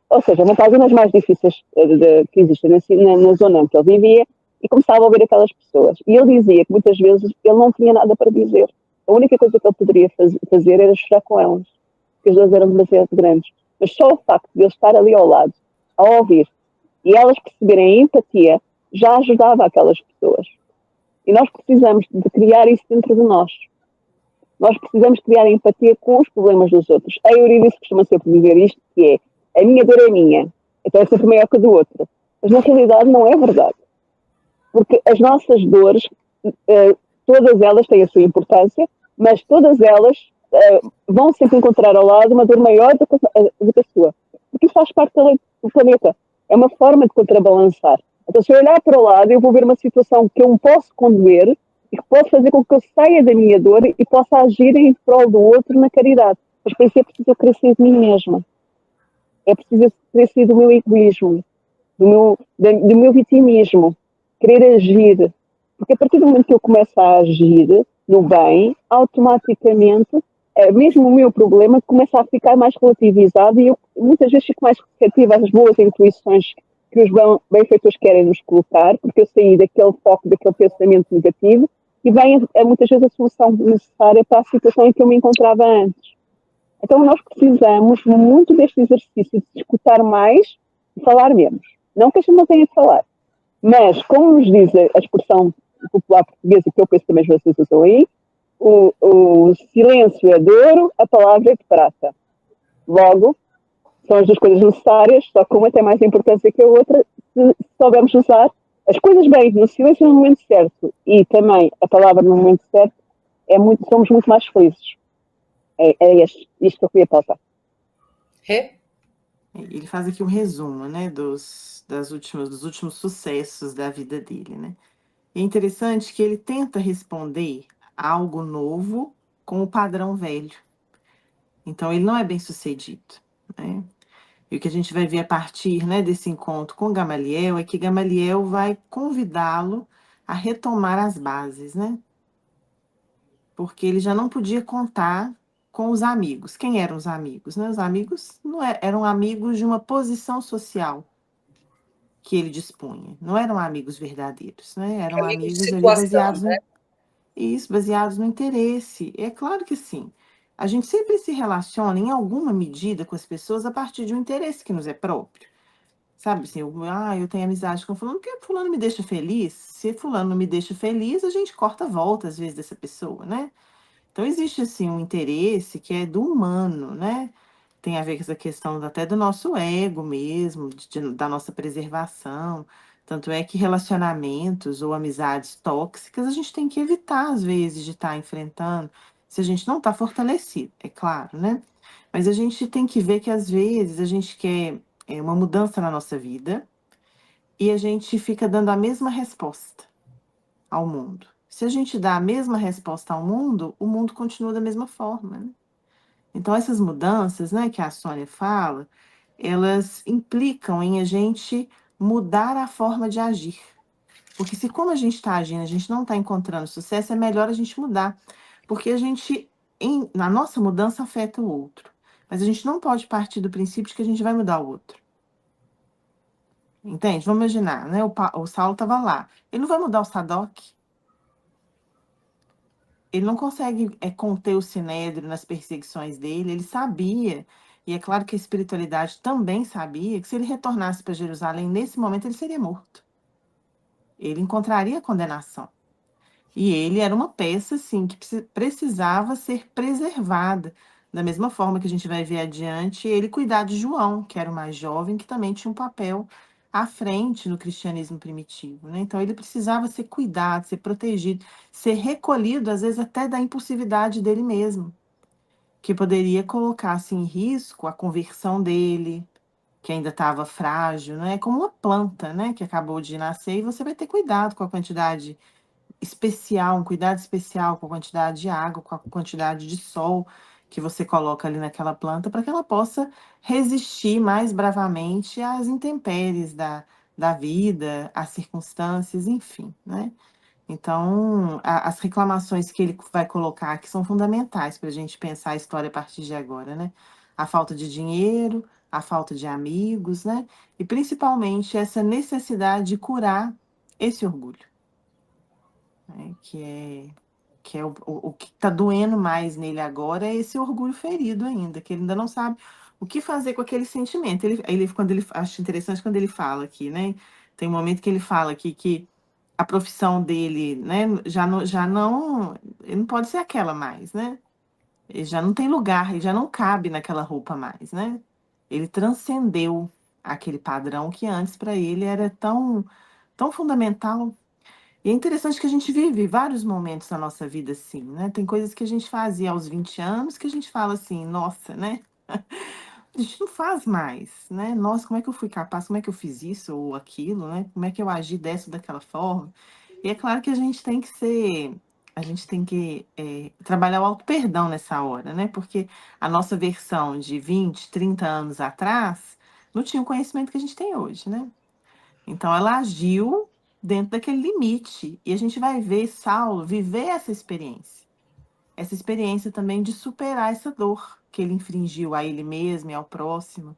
Ou seja, uma das zonas mais difíceis que existem na zona em que ele vivia, e começava a ouvir aquelas pessoas. E ele dizia que muitas vezes ele não tinha nada para dizer. A única coisa que ele poderia fazer era chorar com elas, porque as duas eram demasiado grandes. Mas só o facto de ele estar ali ao lado, a ouvir, e elas perceberem a empatia, já ajudava aquelas pessoas. E nós precisamos de criar isso dentro de nós. Nós precisamos criar empatia com os problemas dos outros. A Eurídice costuma sempre dizer isto, que é, a minha dor é minha, então é sempre maior que a do outro. Mas na realidade não é verdade. Porque as nossas dores, todas elas têm a sua importância, mas todas elas vão sempre encontrar ao lado uma dor maior do que a sua. Porque isso faz parte do planeta. É uma forma de contrabalançar. Então, se eu olhar para o lado, eu vou ver uma situação que eu me posso condoer e que pode fazer com que eu saia da minha dor e possa agir em prol do outro na caridade. Mas para isso é preciso eu crescer de mim mesma. É preciso crescer do meu egoísmo, do meu vitimismo, querer agir. Porque a partir do momento que eu começo a agir no bem, automaticamente, mesmo o meu problema começa a ficar mais relativizado e eu muitas vezes fico mais receptiva às boas intuições que os benfeitores querem nos colocar, porque eu saí daquele foco, daquele pensamento negativo, e vem muitas vezes a solução necessária para a situação em que eu me encontrava antes. Então nós precisamos muito deste exercício de escutar mais e falar menos. Não que a gente não tenha de falar, mas como nos diz a expressão popular portuguesa, que eu penso também vocês usam aí, o silêncio é de ouro, a palavra é de prata. Logo, são as duas coisas necessárias, só que uma tem mais importância que a outra, se soubermos usar as coisas bem, no silêncio no momento certo, e também a palavra no momento certo, somos muito mais felizes. Isto que eu queria pautar. Ele faz aqui um resumo, né, dos últimos sucessos da vida dele, né? É interessante que ele tenta responder a algo novo com o padrão velho. Então, ele não é bem sucedido, né? E o que a gente vai ver a partir, né, desse encontro com Gamaliel é que Gamaliel vai convidá-lo a retomar as bases, né? Porque ele já não podia contar com os amigos. Quem eram os amigos? Né? Os amigos eram amigos de uma posição social que ele dispunha. Não eram amigos verdadeiros, né? Eram amigos ali baseados né? baseados no interesse. É claro que sim. A gente sempre se relaciona, em alguma medida, com as pessoas a partir de um interesse que nos é próprio. Sabe assim, eu tenho amizade com fulano porque fulano me deixa feliz. Se fulano não me deixa feliz, a gente corta a volta, às vezes, dessa pessoa, né? Então, existe, assim, um interesse que é do humano, né? tem a ver com essa questão até do nosso ego mesmo, da nossa preservação. Tanto é que relacionamentos ou amizades tóxicas a gente tem que evitar, às vezes, de estar enfrentando, se a gente não está fortalecido, é claro, né? Mas a gente tem que ver que, às vezes, a gente quer uma mudança na nossa vida e a gente fica dando a mesma resposta ao mundo. Se a gente dá a mesma resposta ao mundo, o mundo continua da mesma forma, né? Então, essas mudanças, né, que a Sônia fala, elas implicam em a gente mudar a forma de agir. Porque se como a gente está agindo, a gente não está encontrando sucesso, é melhor a gente mudar. Porque a gente, na nossa mudança, afeta o outro. Mas a gente não pode partir do princípio de que a gente vai mudar o outro. Entende? Vamos imaginar, né? O Saulo estava lá. Ele não vai mudar o Sadoc. Ele não consegue conter o Sinédrio nas perseguições dele. Ele sabia, e é claro que a espiritualidade também sabia, que se ele retornasse para Jerusalém nesse momento, ele seria morto. Ele encontraria condenação. E ele era uma peça, assim, que precisava ser preservada. Da mesma forma que a gente vai ver adiante, ele cuidar de João, que era o mais jovem, que também tinha um papel à frente no cristianismo primitivo, né? Então ele precisava ser cuidado, ser protegido, ser recolhido, às vezes até da impulsividade dele mesmo, que poderia colocar assim, em risco a conversão dele, que ainda estava frágil, né? Como uma planta, né? Que acabou de nascer, e você vai ter cuidado com a quantidade especial, um cuidado especial com a quantidade de água, com a quantidade de sol que você coloca ali naquela planta, para que ela possa resistir mais bravamente às intempéries da vida, às circunstâncias, enfim, né? Então, as reclamações que ele vai colocar aqui são fundamentais para a gente pensar a história a partir de agora, né? A falta de dinheiro, a falta de amigos, né? E principalmente essa necessidade de curar esse orgulho, né? Que é o que está doendo mais nele agora é esse orgulho ferido ainda, que ele ainda não sabe o que fazer com aquele sentimento. Acho interessante quando ele fala aqui, né? Tem um momento que ele fala aqui que a profissão dele, né, ele não pode ser aquela mais, né? Ele já não tem lugar, ele já não cabe naquela roupa mais, né? Ele transcendeu aquele padrão que antes para ele era tão fundamental. E é interessante que a gente vive vários momentos na nossa vida assim, né? Tem coisas que a gente fazia aos 20 anos que a gente fala assim, nossa, né? A gente não faz mais, né? Nossa, como é que eu fui capaz? Como é que eu fiz isso ou aquilo, né? Como é que eu agi dessa ou daquela forma? E é claro que a gente tem que trabalhar o auto-perdão nessa hora, né? Porque a nossa versão de 20, 30 anos atrás não tinha o conhecimento que a gente tem hoje, né? Então ela agiu dentro daquele limite. E a gente vai ver Saulo viver essa experiência também de superar essa dor que ele infringiu a ele mesmo e ao próximo.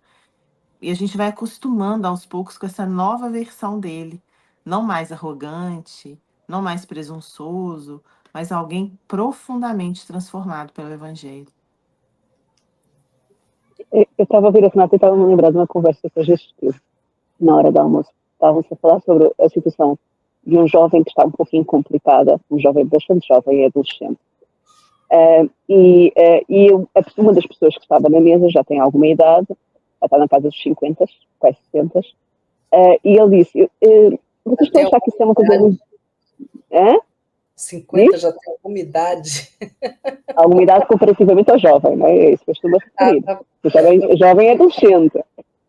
E a gente vai acostumando aos poucos com essa nova versão dele, não mais arrogante, não mais presunçoso, mas alguém profundamente transformado pelo Evangelho. Eu estava a ouvir a Renata e estava-me a lembrar de uma conversa que a gente tive na hora do almoço. Estávamos a falar sobre a situação de um jovem que está um pouquinho complicada, um jovem bastante jovem, adolescente. Uma das pessoas que estava na mesa já tem alguma idade, já está na casa dos 50, quase 60, e ele disse, vocês estão a achar que isso é uma coisa muito... 50 já tem alguma idade. Alguma idade comparativamente ao jovem, não é? É isso que eu estou a referir. O jovem é adolescente,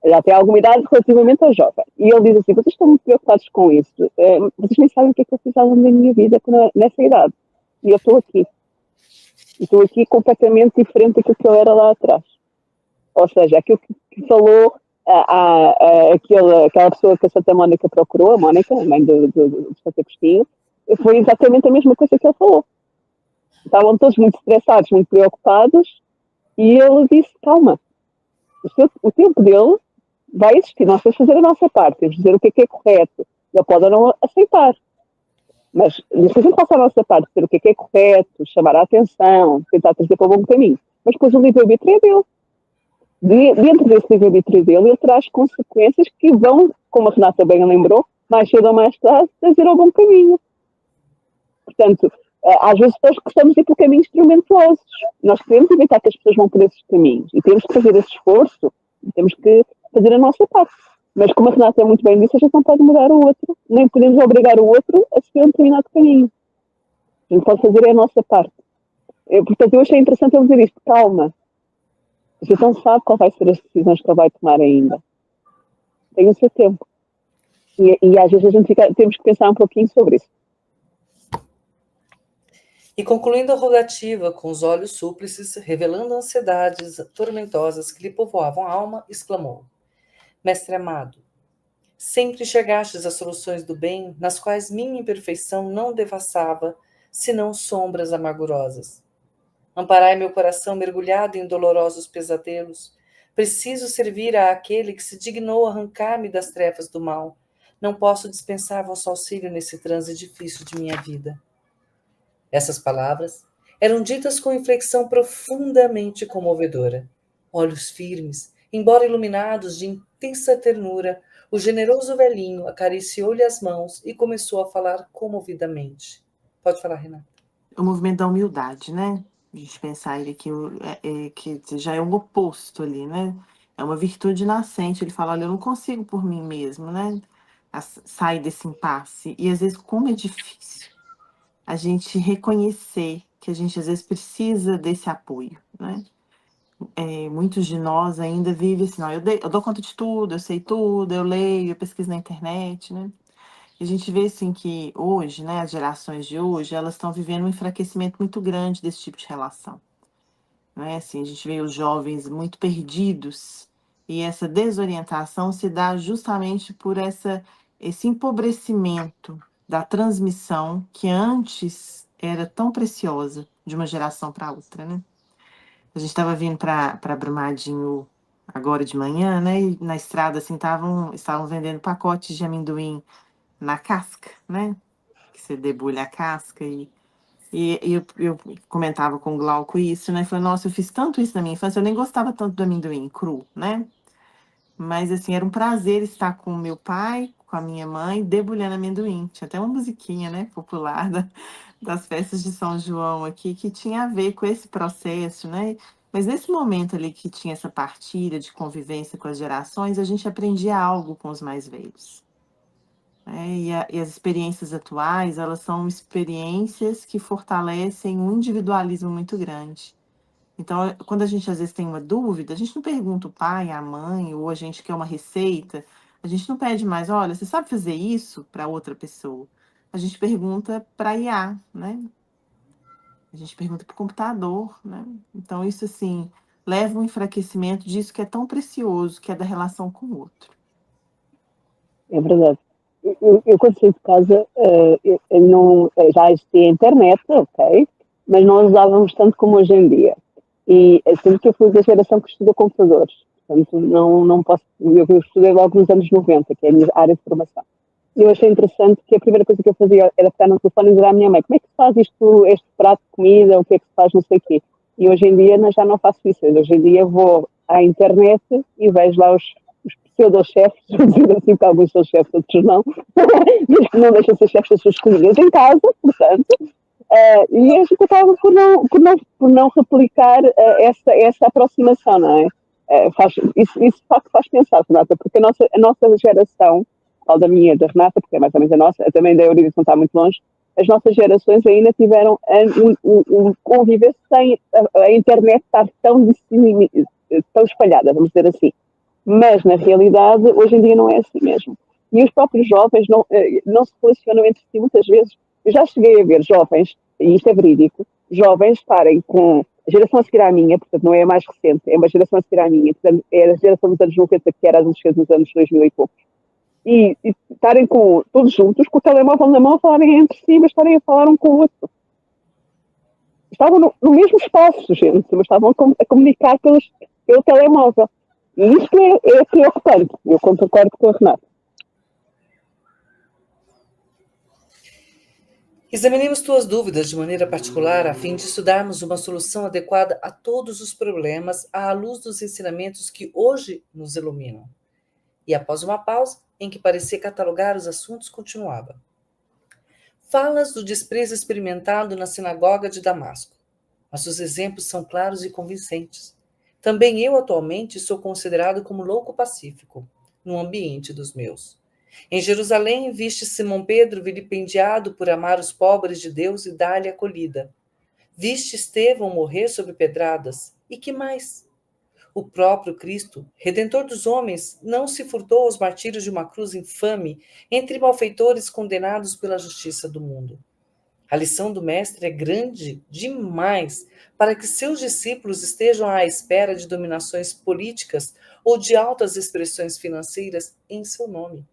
já tem alguma idade relativamente ao jovem. E ele diz assim, vocês estão muito preocupados com isso, vocês nem sabem o que é que eu fiz ao longo da minha vida nessa idade. E eu estou aqui. E estou aqui completamente diferente daquilo que eu era lá atrás. Ou seja, aquilo que falou aquela pessoa que a Santa Mónica procurou, a Mónica, a mãe do Santo Agostinho, foi exatamente a mesma coisa que ele falou. Estavam todos muito estressados, muito preocupados, e ele disse, calma, o tempo dele vai existir, nós temos que fazer a nossa parte, temos que dizer o que é correto. Ele pode ou não aceitar, mas se a gente faça a nossa parte, dizer o que é correto, chamar a atenção, tentar trazer para o bom caminho, mas depois o livre-arbítrio é dele. Dentro desse livre-arbítrio dele, ele traz consequências que vão, como a Renata bem lembrou, mais cedo ou mais tarde, trazer ao bom caminho. Portanto, Às vezes nós estamos a ir por caminhos instrumentuosos. Nós queremos evitar que as pessoas vão por esses caminhos e temos que fazer esse esforço e temos que fazer a nossa parte. Mas como a Renata muito bem disse, a gente não pode mudar o outro, nem podemos obrigar o outro a seguir um determinado caminho. A gente pode fazer a nossa parte. Portanto, eu achei interessante ele dizer isto, calma. A gente não sabe qual vai ser as decisões que ele vai tomar ainda. Tem o seu tempo. E às vezes a gente temos que pensar um pouquinho sobre isso. E concluindo a rogativa com os olhos súplices, revelando ansiedades tormentosas que lhe povoavam a alma, exclamou: Mestre amado, sempre enxergastes as soluções do bem, nas quais minha imperfeição não devassava, senão sombras amargurosas. Amparai meu coração mergulhado em dolorosos pesadelos. Preciso servir àquele que se dignou arrancar-me das trevas do mal. Não posso dispensar vosso auxílio nesse transe difícil de minha vida. Essas palavras eram ditas com inflexão profundamente comovedora. Olhos firmes, embora iluminados de intensa ternura, o generoso velhinho acariciou-lhe as mãos e começou a falar comovidamente. Pode falar, Renata. O movimento da humildade, né? A gente pensar ele que já é um oposto ali, né? É uma virtude nascente. Ele fala, olha, eu não consigo por mim mesmo, né? Sair desse impasse. E às vezes, como é difícil a gente reconhecer que a gente às vezes precisa desse apoio, né? Muitos de nós ainda vivem assim, não, eu dou conta de tudo, eu sei tudo, eu leio, eu pesquiso na internet, né? E a gente vê assim que hoje, né, as gerações de hoje, elas estão vivendo um enfraquecimento muito grande desse tipo de relação. Não é assim, a gente vê os jovens muito perdidos e essa desorientação se dá justamente por esse empobrecimento da transmissão que antes era tão preciosa de uma geração para outra, né? A gente estava vindo para Brumadinho agora de manhã, né? E na estrada assim estavam vendendo pacotes de amendoim na casca, né? Que você debulha a casca e eu comentava com o Glauco isso, né? Falei, nossa, eu fiz tanto isso na minha infância, eu nem gostava tanto do amendoim cru, né? Mas, assim, era um prazer estar com o meu pai, com a minha mãe, debulhando amendoim. Tinha até uma musiquinha, né, popular das festas de São João aqui, que tinha a ver com esse processo, né? Mas nesse momento ali que tinha essa partilha de convivência com as gerações, a gente aprendia algo com os mais velhos. E as experiências atuais, elas são experiências que fortalecem um individualismo muito grande. Então, quando a gente às vezes tem uma dúvida, a gente não pergunta o pai, a mãe, ou a gente quer uma receita, a gente não pede mais, olha, você sabe fazer isso para outra pessoa? A gente pergunta para IA, né? A gente pergunta para o computador, né? Então, isso assim, leva um enfraquecimento disso que é tão precioso, que é da relação com o outro. É verdade. Eu quando saí de casa, eu não, já existia internet, ok, mas não usávamos tanto como hoje em dia. E sempre que eu fui da geração que estudou computadores, portanto, não posso. Eu estudei logo nos anos 90, que é a minha área de formação. E eu achei interessante que a primeira coisa que eu fazia era ficar no telefone e dizer à minha mãe: como é que se faz isto, este prato de comida, o que é que se faz, não sei o quê. E hoje em dia já não faço isso. Hoje em dia vou à internet e vejo lá os pseudo-chefes, vou dizer assim, que alguns são chefes, outros não, mas que não deixam de ser chefes das suas comidas em casa, portanto. E a gente acaba por não replicar essa aproximação, não é? Isso de facto faz pensar, Renata, porque a nossa geração, falo da minha e da Renata, porque é mais ou menos a nossa, também da Euridice não está muito longe, as nossas gerações ainda tiveram um conviver sem a internet estar tão espalhada, vamos dizer assim. Mas, na realidade, hoje em dia não é assim mesmo. E os próprios jovens não se relacionam entre si muitas vezes. Eu já cheguei a ver jovens, e isto é verídico, jovens estarem com a geração a seguir à minha, portanto não é a mais recente, é uma geração a seguir à minha, portanto é a geração dos anos 90 que era adolescente nos anos 2000 e pouco. E estarem todos juntos, com o telemóvel na mão, a falarem entre si, mas estarem a falar um com o outro. Estavam no mesmo espaço, gente, mas estavam a comunicar pelo telemóvel. E isto é preocupante. Eu concordo com a Renata. Examinemos tuas dúvidas de maneira particular a fim de estudarmos uma solução adequada a todos os problemas à luz dos ensinamentos que hoje nos iluminam. E após uma pausa, em que parecia catalogar os assuntos, continuava. Falas do desprezo experimentado na sinagoga de Damasco, mas os exemplos são claros e convincentes. Também eu, atualmente, sou considerado como louco pacífico, no ambiente dos meus. Em Jerusalém, viste Simão Pedro vilipendiado por amar os pobres de Deus e dar-lhe acolhida. Viste Estevão morrer sob pedradas. E que mais? O próprio Cristo, Redentor dos homens, não se furtou aos martírios de uma cruz infame entre malfeitores condenados pela justiça do mundo. A lição do Mestre é grande demais para que seus discípulos estejam à espera de dominações políticas ou de altas expressões financeiras em seu nome.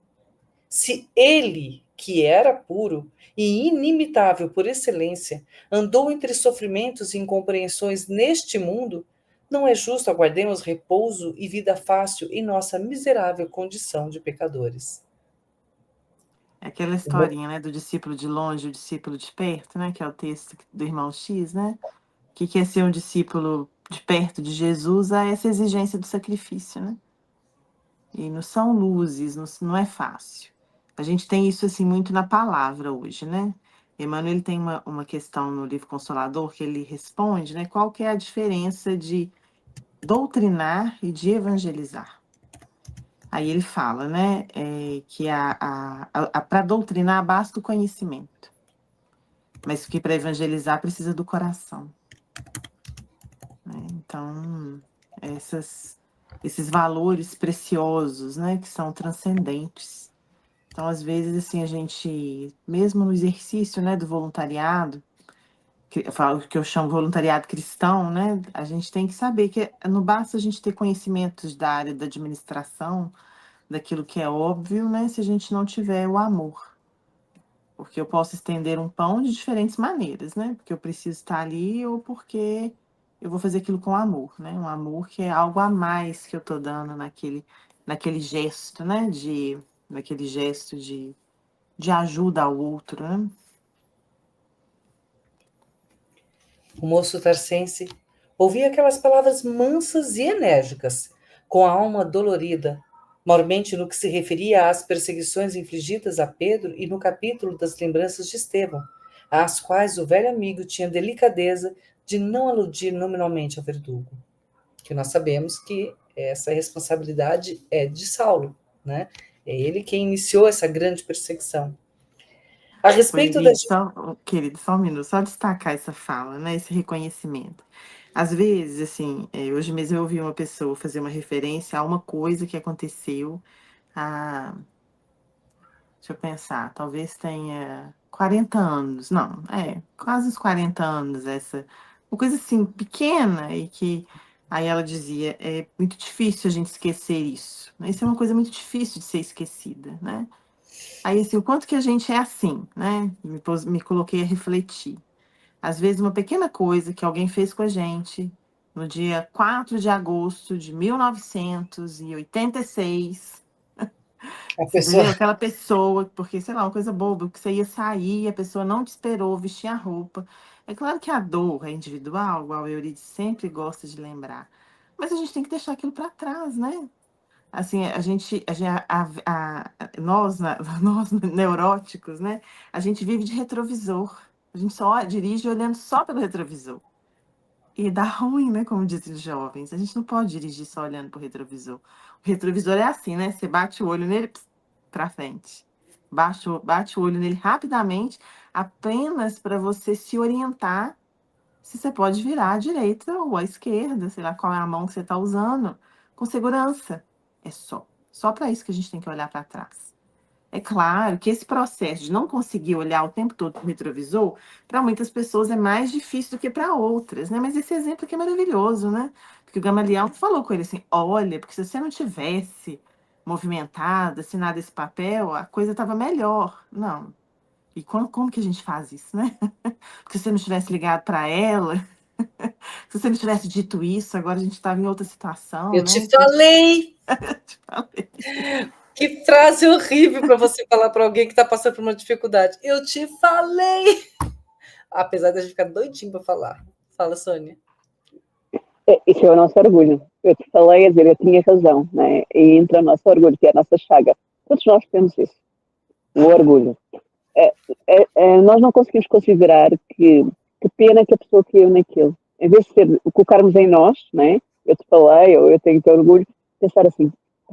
Se ele, que era puro e inimitável por excelência, andou entre sofrimentos e incompreensões neste mundo, não é justo aguardemos repouso e vida fácil em nossa miserável condição de pecadores. É aquela historinha, né, do discípulo de longe e o discípulo de perto, né, que é o texto do irmão X, né, que quer ser um discípulo de perto de Jesus, há essa exigência do sacrifício, né, e não são luzes, não é fácil. A gente tem isso, assim, muito na palavra hoje, né. Emmanuel ele tem uma questão no livro Consolador que ele responde, né, qual que é a diferença de doutrinar e de evangelizar. Aí ele fala, né, que para doutrinar basta o conhecimento, mas que para evangelizar precisa do coração. Né? Então, esses valores preciosos, né, que são transcendentes. Então, às vezes, assim, a gente, mesmo no exercício, né, do voluntariado, que eu chamo voluntariado cristão, né, a gente tem que saber que não basta a gente ter conhecimentos da área da administração, daquilo que é óbvio, né, se a gente não tiver o amor. Porque eu posso estender um pão de diferentes maneiras, né? Porque eu preciso estar ali ou porque eu vou fazer aquilo com amor, né? Um amor que é algo a mais que eu estou dando naquele gesto, né? Naquele gesto de ajuda ao outro, né? O moço tarcense ouvia aquelas palavras mansas e enérgicas, com a alma dolorida, mormente no que se referia às perseguições infligidas a Pedro e no capítulo das lembranças de Estevão, às quais o velho amigo tinha delicadeza de não aludir nominalmente ao verdugo. Que nós sabemos que essa responsabilidade é de Saulo, né? É ele quem iniciou essa grande perseguição. A respeito da... Querido, só um minuto, só destacar essa fala, né? Esse reconhecimento. Às vezes, assim, hoje mesmo eu ouvi uma pessoa fazer uma referência a uma coisa que aconteceu há, deixa eu pensar, talvez tenha 40 anos, não, quase uns 40 anos, uma coisa assim, pequena, e que aí ela dizia, é muito difícil a gente esquecer isso, né? Isso é uma coisa muito difícil de ser esquecida, né? Aí, assim, o quanto que a gente é assim, né? Me coloquei a refletir. Às vezes, uma pequena coisa que alguém fez com a gente no dia 4 de agosto de 1986, entendeu? Aquela pessoa, porque, sei lá, uma coisa boba, que você ia sair, a pessoa não te esperou vestir a roupa. É claro que a dor é individual, igual a Eurídice sempre gosta de lembrar, mas a gente tem que deixar aquilo para trás, né? Assim, nós, nós neuróticos, né? A gente vive de retrovisor. A gente só dirige olhando só pelo retrovisor. E dá ruim, né? Como dizem os jovens. A gente não pode dirigir só olhando pro retrovisor. O retrovisor é assim, né? Você bate o olho nele para frente. Bate o olho nele rapidamente, apenas para você se orientar se você pode virar à direita ou à esquerda, sei lá qual é a mão que você está usando, com segurança. É só para isso que a gente tem que olhar para trás. É claro que esse processo de não conseguir olhar o tempo todo para o retrovisor, para muitas pessoas é mais difícil do que para outras, né? Mas esse exemplo aqui é maravilhoso, né? Porque o Gamaliel falou com ele assim, olha, porque se você não tivesse movimentado, assinado esse papel, a coisa estava melhor. Não. E como que a gente faz isso, né? Porque se você não tivesse ligado para ela, se você não tivesse dito isso, agora a gente estava em outra situação, Eu né? te falei! Te falei. Que frase horrível para você falar para alguém que está passando por uma dificuldade. Eu te falei! Apesar de a gente ficar doidinho para falar. Fala, Sônia. Isso é o nosso orgulho. Eu te falei a dizer, eu tinha razão, né? E entra o nosso orgulho, que é a nossa chaga. Todos nós temos isso. O orgulho. nós não conseguimos considerar que pena que a pessoa caiu naquilo. Em vez de colocarmos em nós, né? Eu te falei, ou eu tenho que ter orgulho, pensar assim,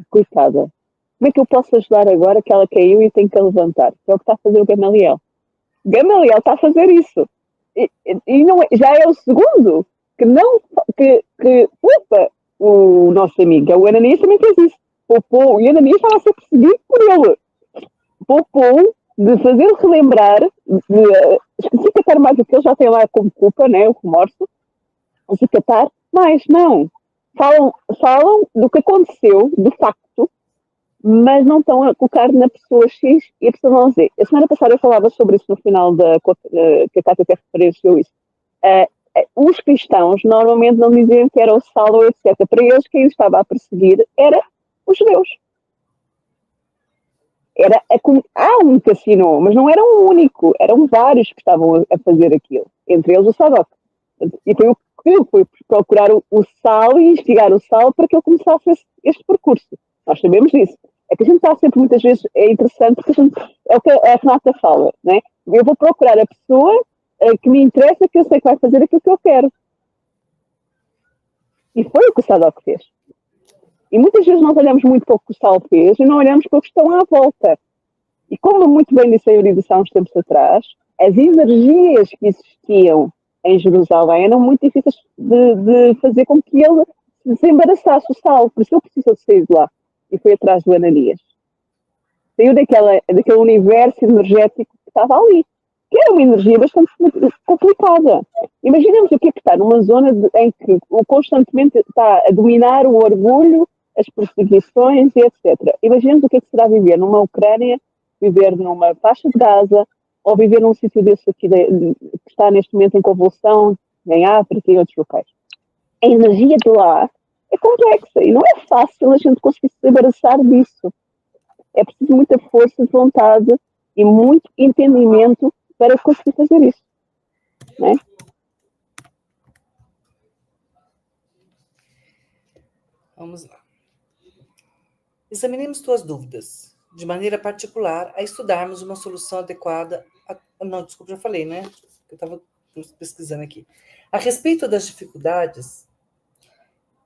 coitada, como é que eu posso ajudar agora que ela caiu e tem que a levantar? Que é o que está a fazer o Gamaliel. Gamaliel está a fazer isso. E não já é o segundo que não que ufa, o nosso amigo, o Ananias também fez isso. Poupou, e o Ananias estava a ser perseguido por ele. Poupou de fazer relembrar, de acatar mais o que ele já tem lá como culpa, né, o remorso, de acatar, mas não. Falam do que aconteceu, de facto, mas não estão a colocar na pessoa X e a pessoa Z. A semana passada eu falava sobre isso no final que a Cátia até referenciou isso. Os cristãos normalmente não diziam que era o Saulo, etc. Para eles, quem estava a perseguir era os judeus. Há um que assinou, mas não era um único, eram vários que estavam a fazer aquilo, entre eles o Sadoc. E foi o que eu fui procurar o Saulo e instigar o Saulo para que ele começasse este percurso. Nós sabemos disso. É que a gente está sempre, muitas vezes, é interessante, porque é o que a Renata fala, né? Eu vou procurar a pessoa que me interessa, que eu sei que vai fazer aquilo que eu quero. E foi o que o Sadoc fez. E muitas vezes nós olhamos muito para o que o Saulo fez e não olhamos para o que estão à volta. E como muito bem disse a Eurídice há uns tempos atrás, as energias que existiam em Jerusalém eram muito difíceis de fazer com que ele se desembaraçasse o Saulo. Por isso ele precisou de sair de lá. E foi atrás do Ananias. Saiu daquele universo energético que estava ali. Que era uma energia bastante complicada. Imaginemos o que é que está numa zona em que constantemente está a dominar o orgulho, as perseguições e etc. Imaginemos o que é que será viver numa Ucrânia, viver numa faixa de Gaza, ou viver num sítio desse aqui que está neste momento em convulsão, em África e outros locais. A energia de lá é complexa e não é fácil a gente conseguir se embaraçar disso. É preciso muita força de vontade e muito entendimento para conseguir fazer isso. Né? Vamos lá. Examinemos tuas dúvidas, de maneira particular, a estudarmos uma solução adequada. Não, desculpa, já falei, né? Eu estava pesquisando aqui. A respeito das dificuldades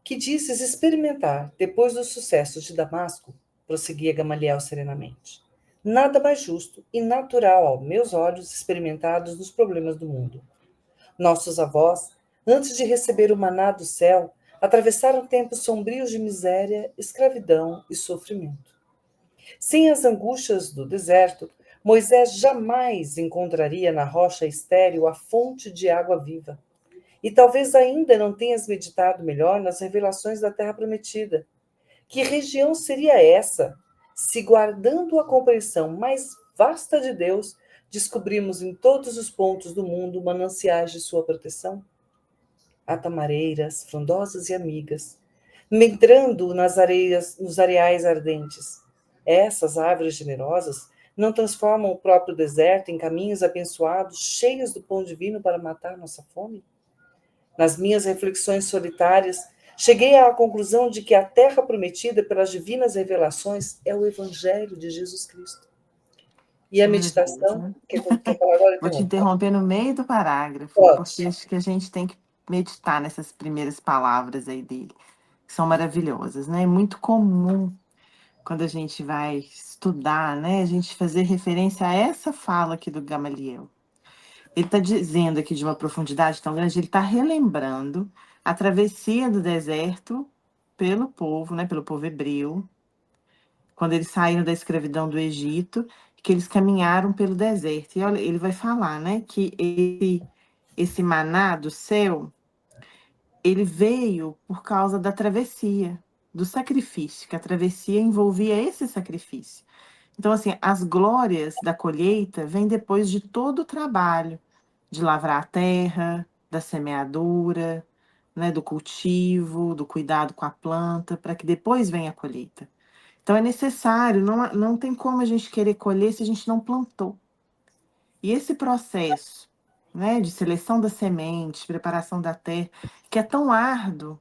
que dizes experimentar depois do sucesso de Damasco, prosseguia Gamaliel serenamente. Nada mais justo e natural aos meus olhos experimentados nos problemas do mundo. Nossos avós, antes de receber o maná do céu, atravessaram tempos sombrios de miséria, escravidão e sofrimento. Sem as angústias do deserto, Moisés jamais encontraria na rocha estéril a fonte de água viva. E talvez ainda não tenhas meditado melhor nas revelações da Terra Prometida. Que região seria essa, se, guardando a compreensão mais vasta de Deus, descobrimos em todos os pontos do mundo mananciais de sua proteção? Há tamareiras, frondosas e amigas, entrando nos areais ardentes. Essas árvores generosas não transformam o próprio deserto em caminhos abençoados, cheios do pão divino para matar nossa fome? Nas minhas reflexões solitárias, cheguei à conclusão de que a terra prometida pelas divinas revelações é o Evangelho de Jesus Cristo. E a meditação... Quer falar agora? Vou te interromper no meio do parágrafo, porque acho que a gente tem que meditar nessas primeiras palavras aí dele, que são maravilhosas, né? É muito comum, quando a gente vai estudar, né, a gente fazer referência a essa fala aqui do Gamaliel. Ele está dizendo aqui de uma profundidade tão grande, ele está relembrando a travessia do deserto pelo povo, né, pelo povo hebreu, quando eles saíram da escravidão do Egito, que eles caminharam pelo deserto. E olha, ele vai falar, né, que esse maná do céu, ele veio por causa da travessia, do sacrifício, que a travessia envolvia esse sacrifício. Então, assim, as glórias da colheita vêm depois de todo o trabalho de lavrar a terra, da semeadura, né, do cultivo, do cuidado com a planta, para que depois venha a colheita. Então, é necessário, não tem como a gente querer colher se a gente não plantou. E esse processo, né, de seleção das sementes, preparação da terra, que é tão árduo,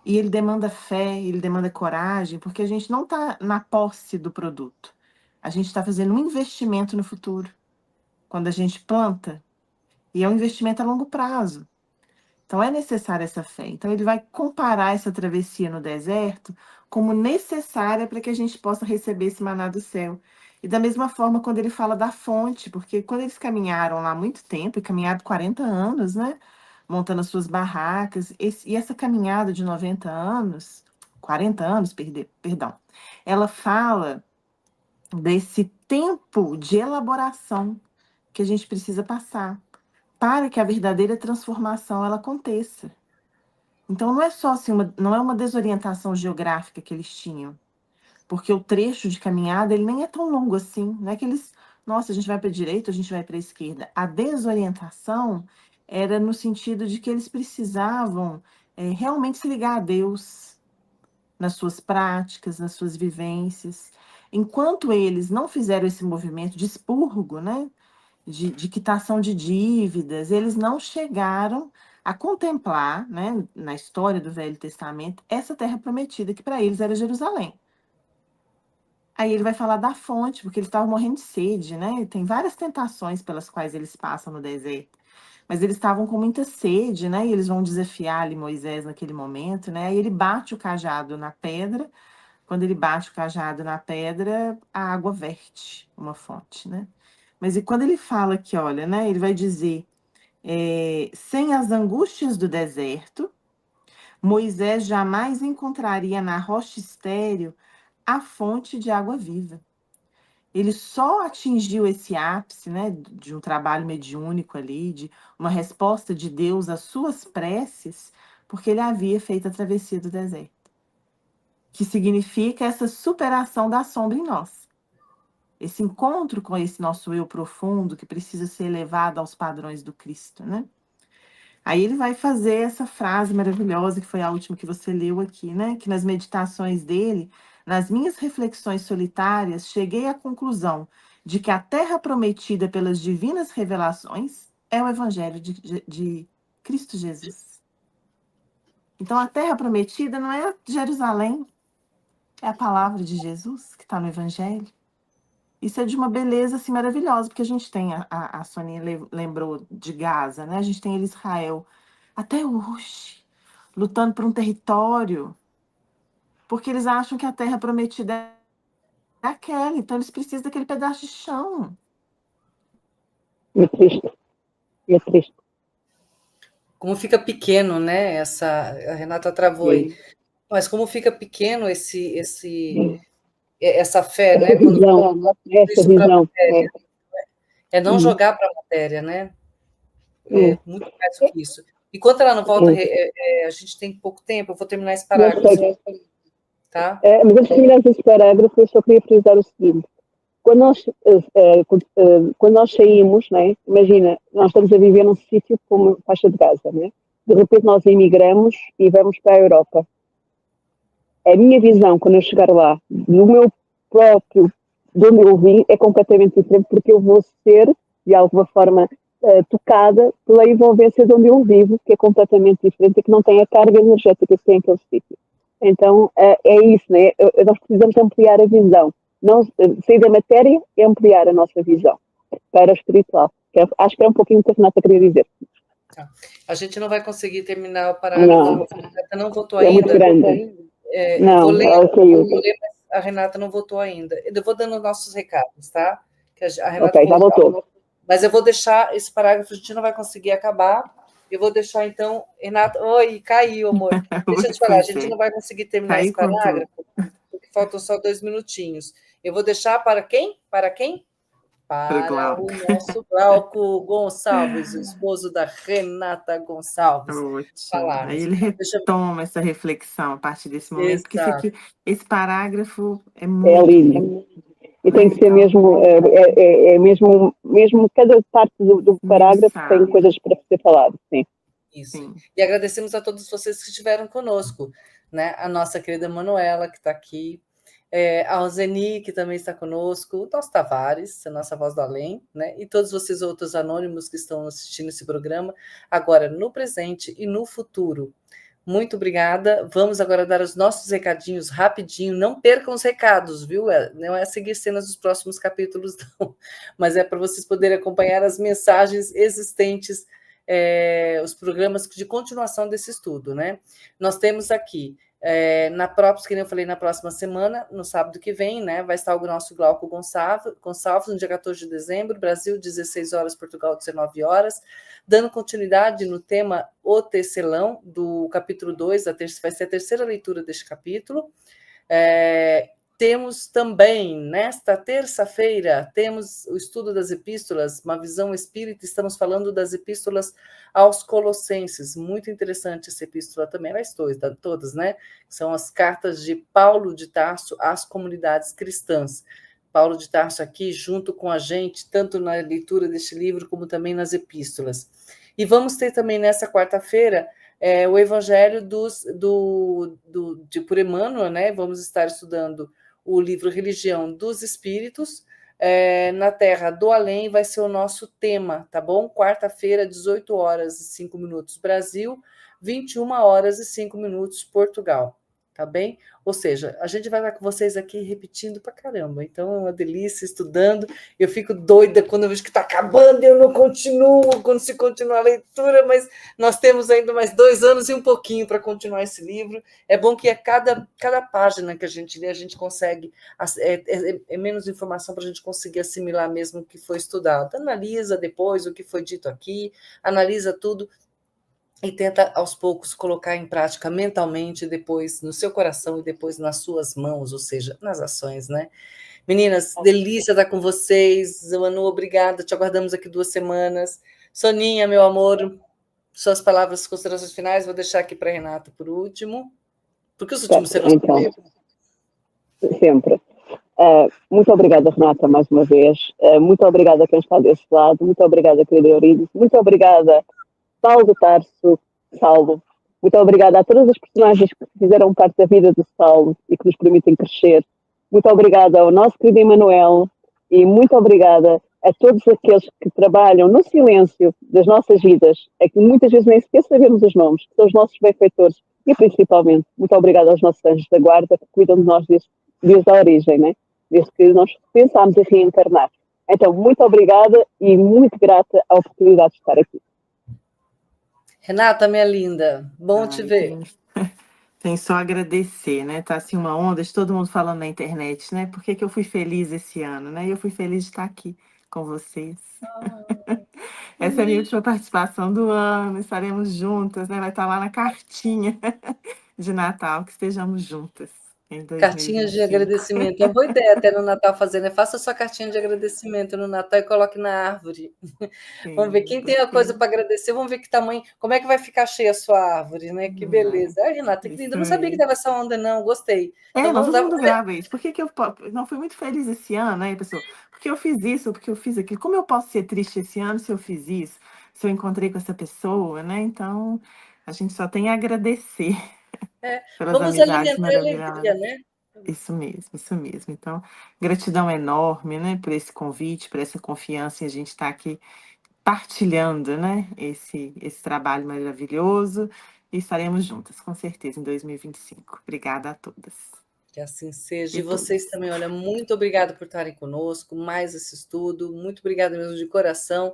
e ele demanda fé, ele demanda coragem, porque a gente não está na posse do produto. A gente está fazendo um investimento no futuro. quando a gente planta, e é um investimento a longo prazo. Então, é necessária essa fé. Então, ele vai comparar essa travessia no deserto como necessária para que a gente possa receber esse maná do céu. E da mesma forma, quando ele fala da fonte, porque quando eles caminharam lá muito tempo, e caminharam 40 anos, né? Montando as suas barracas, e essa caminhada de 90 anos, 40 anos, perdão, ela fala desse tempo de elaboração que a gente precisa passar para que a verdadeira transformação ela aconteça. Então não é só assim, não é uma desorientação geográfica que eles tinham, porque o trecho de caminhada ele nem é tão longo assim, não é que eles, nossa, a gente vai para a direita, a gente vai para a esquerda. A desorientação era no sentido de que eles precisavam realmente se ligar a Deus nas suas práticas, nas suas vivências. Enquanto eles não fizeram esse movimento de expurgo, né, de quitação de dívidas, eles não chegaram a contemplar, né, na história do Velho Testamento, essa terra prometida, que para eles era Jerusalém. Aí ele vai falar da fonte, porque eles estavam morrendo de sede, né? Tem várias tentações pelas quais eles passam no deserto. Mas eles estavam com muita sede, né? E eles vão desafiar ali Moisés naquele momento, né? Aí ele bate o cajado na pedra. Quando ele bate o cajado na pedra, a água verte uma fonte, né? Mas e quando ele fala que, olha, né? Ele vai dizer, sem as angústias do deserto, Moisés jamais encontraria na rocha estéril a fonte de água viva. Ele só atingiu esse ápice, né, de um trabalho mediúnico ali, de uma resposta de Deus às suas preces, porque ele havia feito a travessia do deserto, que significa essa superação da sombra em nós. Esse encontro com esse nosso eu profundo, que precisa ser elevado aos padrões do Cristo, né? Aí ele vai fazer essa frase maravilhosa, que foi a última que você leu aqui, né? Que nas meditações dele, nas minhas reflexões solitárias, cheguei à conclusão de que a terra prometida pelas divinas revelações é o Evangelho de Cristo Jesus. Então, a terra prometida não é Jerusalém, é a palavra de Jesus que está no Evangelho. Isso é de uma beleza assim, maravilhosa, porque a gente tem, a Soninha lembrou de Gaza, né? A gente tem Israel até hoje, lutando por um território, porque eles acham que a terra prometida é aquela, então eles precisam daquele pedaço de chão. E é triste. E é triste. Como fica pequeno, né? A Renata travou aí. Mas como fica pequeno essa fé, né? Essa visão, essa visão. É não jogar para a matéria, né? É muito mais do que isso. Enquanto ela não volta, a gente tem pouco tempo, eu vou terminar esse parágrafo, tá? Mas antes de terminar esse parágrafo, eu só queria frisar o seguinte. Quando nós saímos, né, imagina, nós estamos a viver num sítio como faixa de Gaza, né? De repente nós emigramos e vamos para a Europa. A minha visão, quando eu chegar lá, do meu próprio, de onde eu vim, é completamente diferente, porque eu vou ser, de alguma forma, tocada pela envolvência de onde eu vivo, que é completamente diferente e que não tem a carga energética que tem aquele sítio. Então, é isso, né? Nós precisamos ampliar a visão. Não, sair da matéria é ampliar a nossa visão para o espiritual. Acho que é um pouquinho o que a Renata queria dizer. A gente não vai conseguir terminar o parágrafo, a Renata não votou ainda. Muito grande. Eu vou ler, mas a Renata não votou ainda. Eu vou dando nossos recados, tá? Que a Renata já votou. Mas eu vou deixar esse parágrafo, a gente não vai conseguir acabar. Eu vou deixar, então, Renata... Oi, caiu, amor. Deixa eu te falar, a gente não vai conseguir terminar esse parágrafo, porque faltam só 2 minutinhos. Eu vou deixar para quem? Para quem? Para o nosso Glauco Gonçalves, o esposo da Renata Gonçalves. Aí ele retoma essa reflexão a partir desse momento, porque esse parágrafo é muito lindo. E tem que ser mesmo, mesmo cada parte do parágrafo tem coisas para ser falado, sim. Isso. Sim. E agradecemos a todos vocês que estiveram conosco, né? A nossa querida Manuela, que está aqui, a Roseni, que também está conosco, o Tos Tavares, a nossa voz do além, né? E todos vocês outros anônimos que estão assistindo esse programa, agora no presente e no futuro. Muito obrigada. Vamos agora dar os nossos recadinhos rapidinho. Não percam os recados, viu? Não é seguir cenas dos próximos capítulos, não. Mas é para vocês poderem acompanhar as mensagens existentes, os programas de continuação desse estudo, né? Nós temos aqui, que eu falei, na próxima semana, no sábado que vem, né? Vai estar o nosso Glauco Gonçalves, no dia 14 de dezembro, Brasil, 16 horas, Portugal, 19 horas. Dando continuidade no tema O Tecelão, do capítulo 2, vai ser a terceira leitura deste capítulo. Temos também, nesta terça-feira, temos o estudo das epístolas, uma visão espírita, estamos falando das epístolas aos Colossenses, muito interessante essa epístola também, todas, né? São as cartas de Paulo de Tarso às comunidades cristãs. Paulo de Tarso aqui, junto com a gente, tanto na leitura deste livro, como também nas epístolas. E vamos ter também, nessa quarta-feira, o Evangelho por Emmanuel, né? Vamos estar estudando o livro Religião dos Espíritos, na Terra do Além, vai ser o nosso tema, tá bom? Quarta-feira, 18 horas e 5 minutos, Brasil, 21 horas e 5 minutos, Portugal. Tá bem? Ou seja, a gente vai estar com vocês aqui repetindo pra caramba. Então, é uma delícia estudando. Eu fico doida quando eu vejo que está acabando, eu não continuo, quando se continua a leitura, mas nós temos ainda mais 2 anos e um pouquinho para continuar esse livro. É bom que a cada página que a gente lê, a gente consegue, menos informação para a gente conseguir assimilar mesmo o que foi estudado. Analisa depois o que foi dito aqui, analisa tudo, e tenta, aos poucos, colocar em prática mentalmente, depois no seu coração e depois nas suas mãos, ou seja, nas ações, né? Meninas, delícia estar com vocês. Manu, obrigada. Te aguardamos aqui 2 semanas. Soninha, meu amor, suas palavras, considerações finais. Vou deixar aqui para a Renata por último. Porque os últimos serão então, sempre. Muito obrigada, Renata, mais uma vez. Muito obrigada a quem está desse lado. Muito obrigada, querida Eurídice. Muito obrigada, Paulo de Tarso, Saulo. Muito obrigada a todas as personagens que fizeram parte da vida do Saulo e que nos permitem crescer. Muito obrigada ao nosso querido Emanuel e muito obrigada a todos aqueles que trabalham no silêncio das nossas vidas, é que muitas vezes nem sequer sabemos os nomes, que são os nossos benfeitores, e principalmente, muito obrigada aos nossos anjos da guarda que cuidam de nós desde a origem, né? Desde que nós pensámos em reencarnar. Então, muito obrigada e muito grata à oportunidade de estar aqui. Renata, minha linda, bom te ver. Tem só agradecer, né? Tá assim uma onda de todo mundo falando na internet, né? Por que eu fui feliz esse ano, né? E eu fui feliz de estar aqui com vocês. Essa é a minha última participação do ano, estaremos juntas, né? Vai estar lá na cartinha de Natal, que estejamos juntas em 2025. Cartinhas de agradecimento. É uma boa ideia até no Natal fazer, né? Faça sua cartinha de agradecimento no Natal e coloque na árvore. Sim, vamos ver quem tem a coisa para agradecer, vamos ver que tamanho, como é que vai ficar cheia a sua árvore, né? Que beleza. Ai, Renata, que linda. Eu não sabia que dava essa onda, não. Gostei. Então, mas todo mundo grava isso. Por que eu não fui muito feliz esse ano, né, pessoal? Porque eu fiz isso, porque eu fiz aquilo. Como eu posso ser triste esse ano se eu fiz isso? Se eu encontrei com essa pessoa, né? Então, a gente só tem a agradecer. Vamos alimentar a alegria, né? Isso mesmo, isso mesmo. Então, gratidão enorme, né, por esse convite, por essa confiança em a gente estar aqui partilhando, né, esse trabalho maravilhoso, e estaremos juntas, com certeza, em 2025. Obrigada a todas. Que assim seja. E vocês também, olha, muito obrigada por estarem conosco, mais esse estudo, muito obrigada mesmo de coração.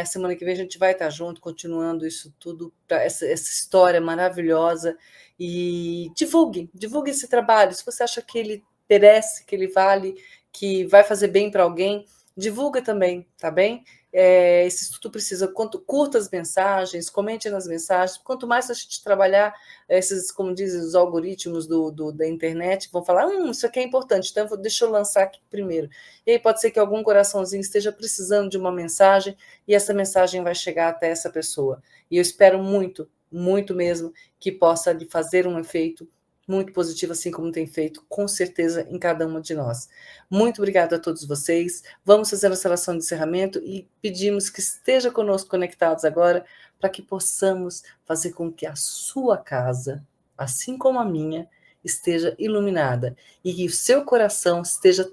A semana que vem a gente vai estar junto, continuando isso tudo, essa história maravilhosa. E divulgue esse trabalho. Se você acha que ele merece, que ele vale, que vai fazer bem para alguém, divulga também, tá bem? Esse estudo precisa, curta as mensagens, comente nas mensagens, quanto mais a gente trabalhar esses, como dizem, os algoritmos da internet, vão falar, isso aqui é importante, então deixa eu lançar aqui primeiro. E aí pode ser que algum coraçãozinho esteja precisando de uma mensagem, e essa mensagem vai chegar até essa pessoa. E eu espero muito, muito mesmo, que possa lhe fazer um efeito muito positivo, assim como tem feito, com certeza, em cada uma de nós. Muito obrigada a todos vocês. Vamos fazer a oração de encerramento e pedimos que esteja conosco conectados agora, para que possamos fazer com que a sua casa, assim como a minha, esteja iluminada e que o seu coração esteja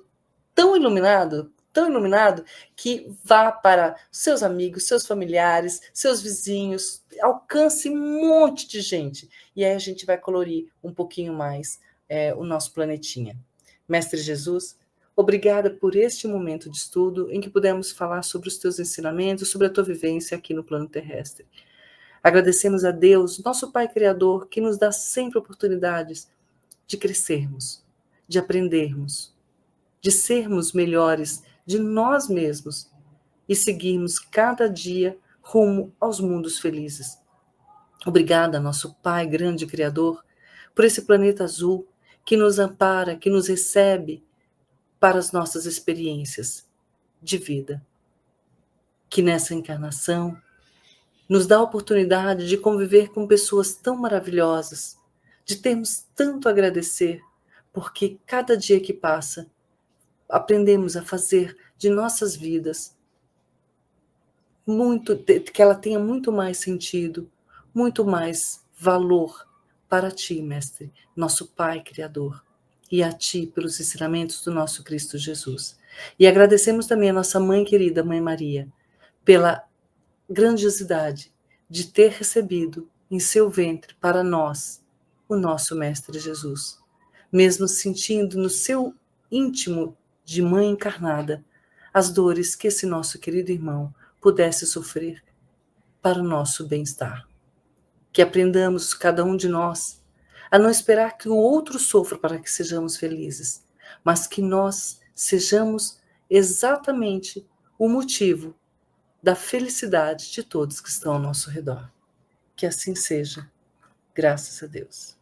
tão iluminado, tão iluminado que vá para seus amigos, seus familiares, seus vizinhos, alcance um monte de gente. E aí a gente vai colorir um pouquinho mais o nosso planetinha. Mestre Jesus, obrigada por este momento de estudo em que pudemos falar sobre os teus ensinamentos, sobre a tua vivência aqui no plano terrestre. Agradecemos a Deus, nosso Pai Criador, que nos dá sempre oportunidades de crescermos, de aprendermos, de sermos melhores de nós mesmos e seguirmos cada dia rumo aos mundos felizes. Obrigada, nosso Pai grande Criador, por esse planeta azul que nos ampara, que nos recebe para as nossas experiências de vida. Que nessa encarnação nos dá a oportunidade de conviver com pessoas tão maravilhosas, de termos tanto a agradecer, porque cada dia que passa, aprendemos a fazer de nossas vidas que ela tenha muito mais sentido, muito mais valor para ti, Mestre, nosso Pai Criador, e a ti pelos ensinamentos do nosso Cristo Jesus. E agradecemos também a nossa Mãe querida, Mãe Maria, pela grandiosidade de ter recebido em seu ventre para nós o nosso Mestre Jesus, mesmo sentindo no seu íntimo de mãe encarnada as dores que esse nosso querido irmão pudesse sofrer para o nosso bem-estar. Que aprendamos, cada um de nós, a não esperar que o outro sofra para que sejamos felizes, mas que nós sejamos exatamente o motivo da felicidade de todos que estão ao nosso redor. Que assim seja, graças a Deus.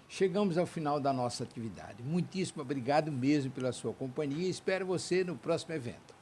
Chegamos ao final da nossa atividade. Muitíssimo obrigado mesmo pela sua companhia e espero você no próximo evento.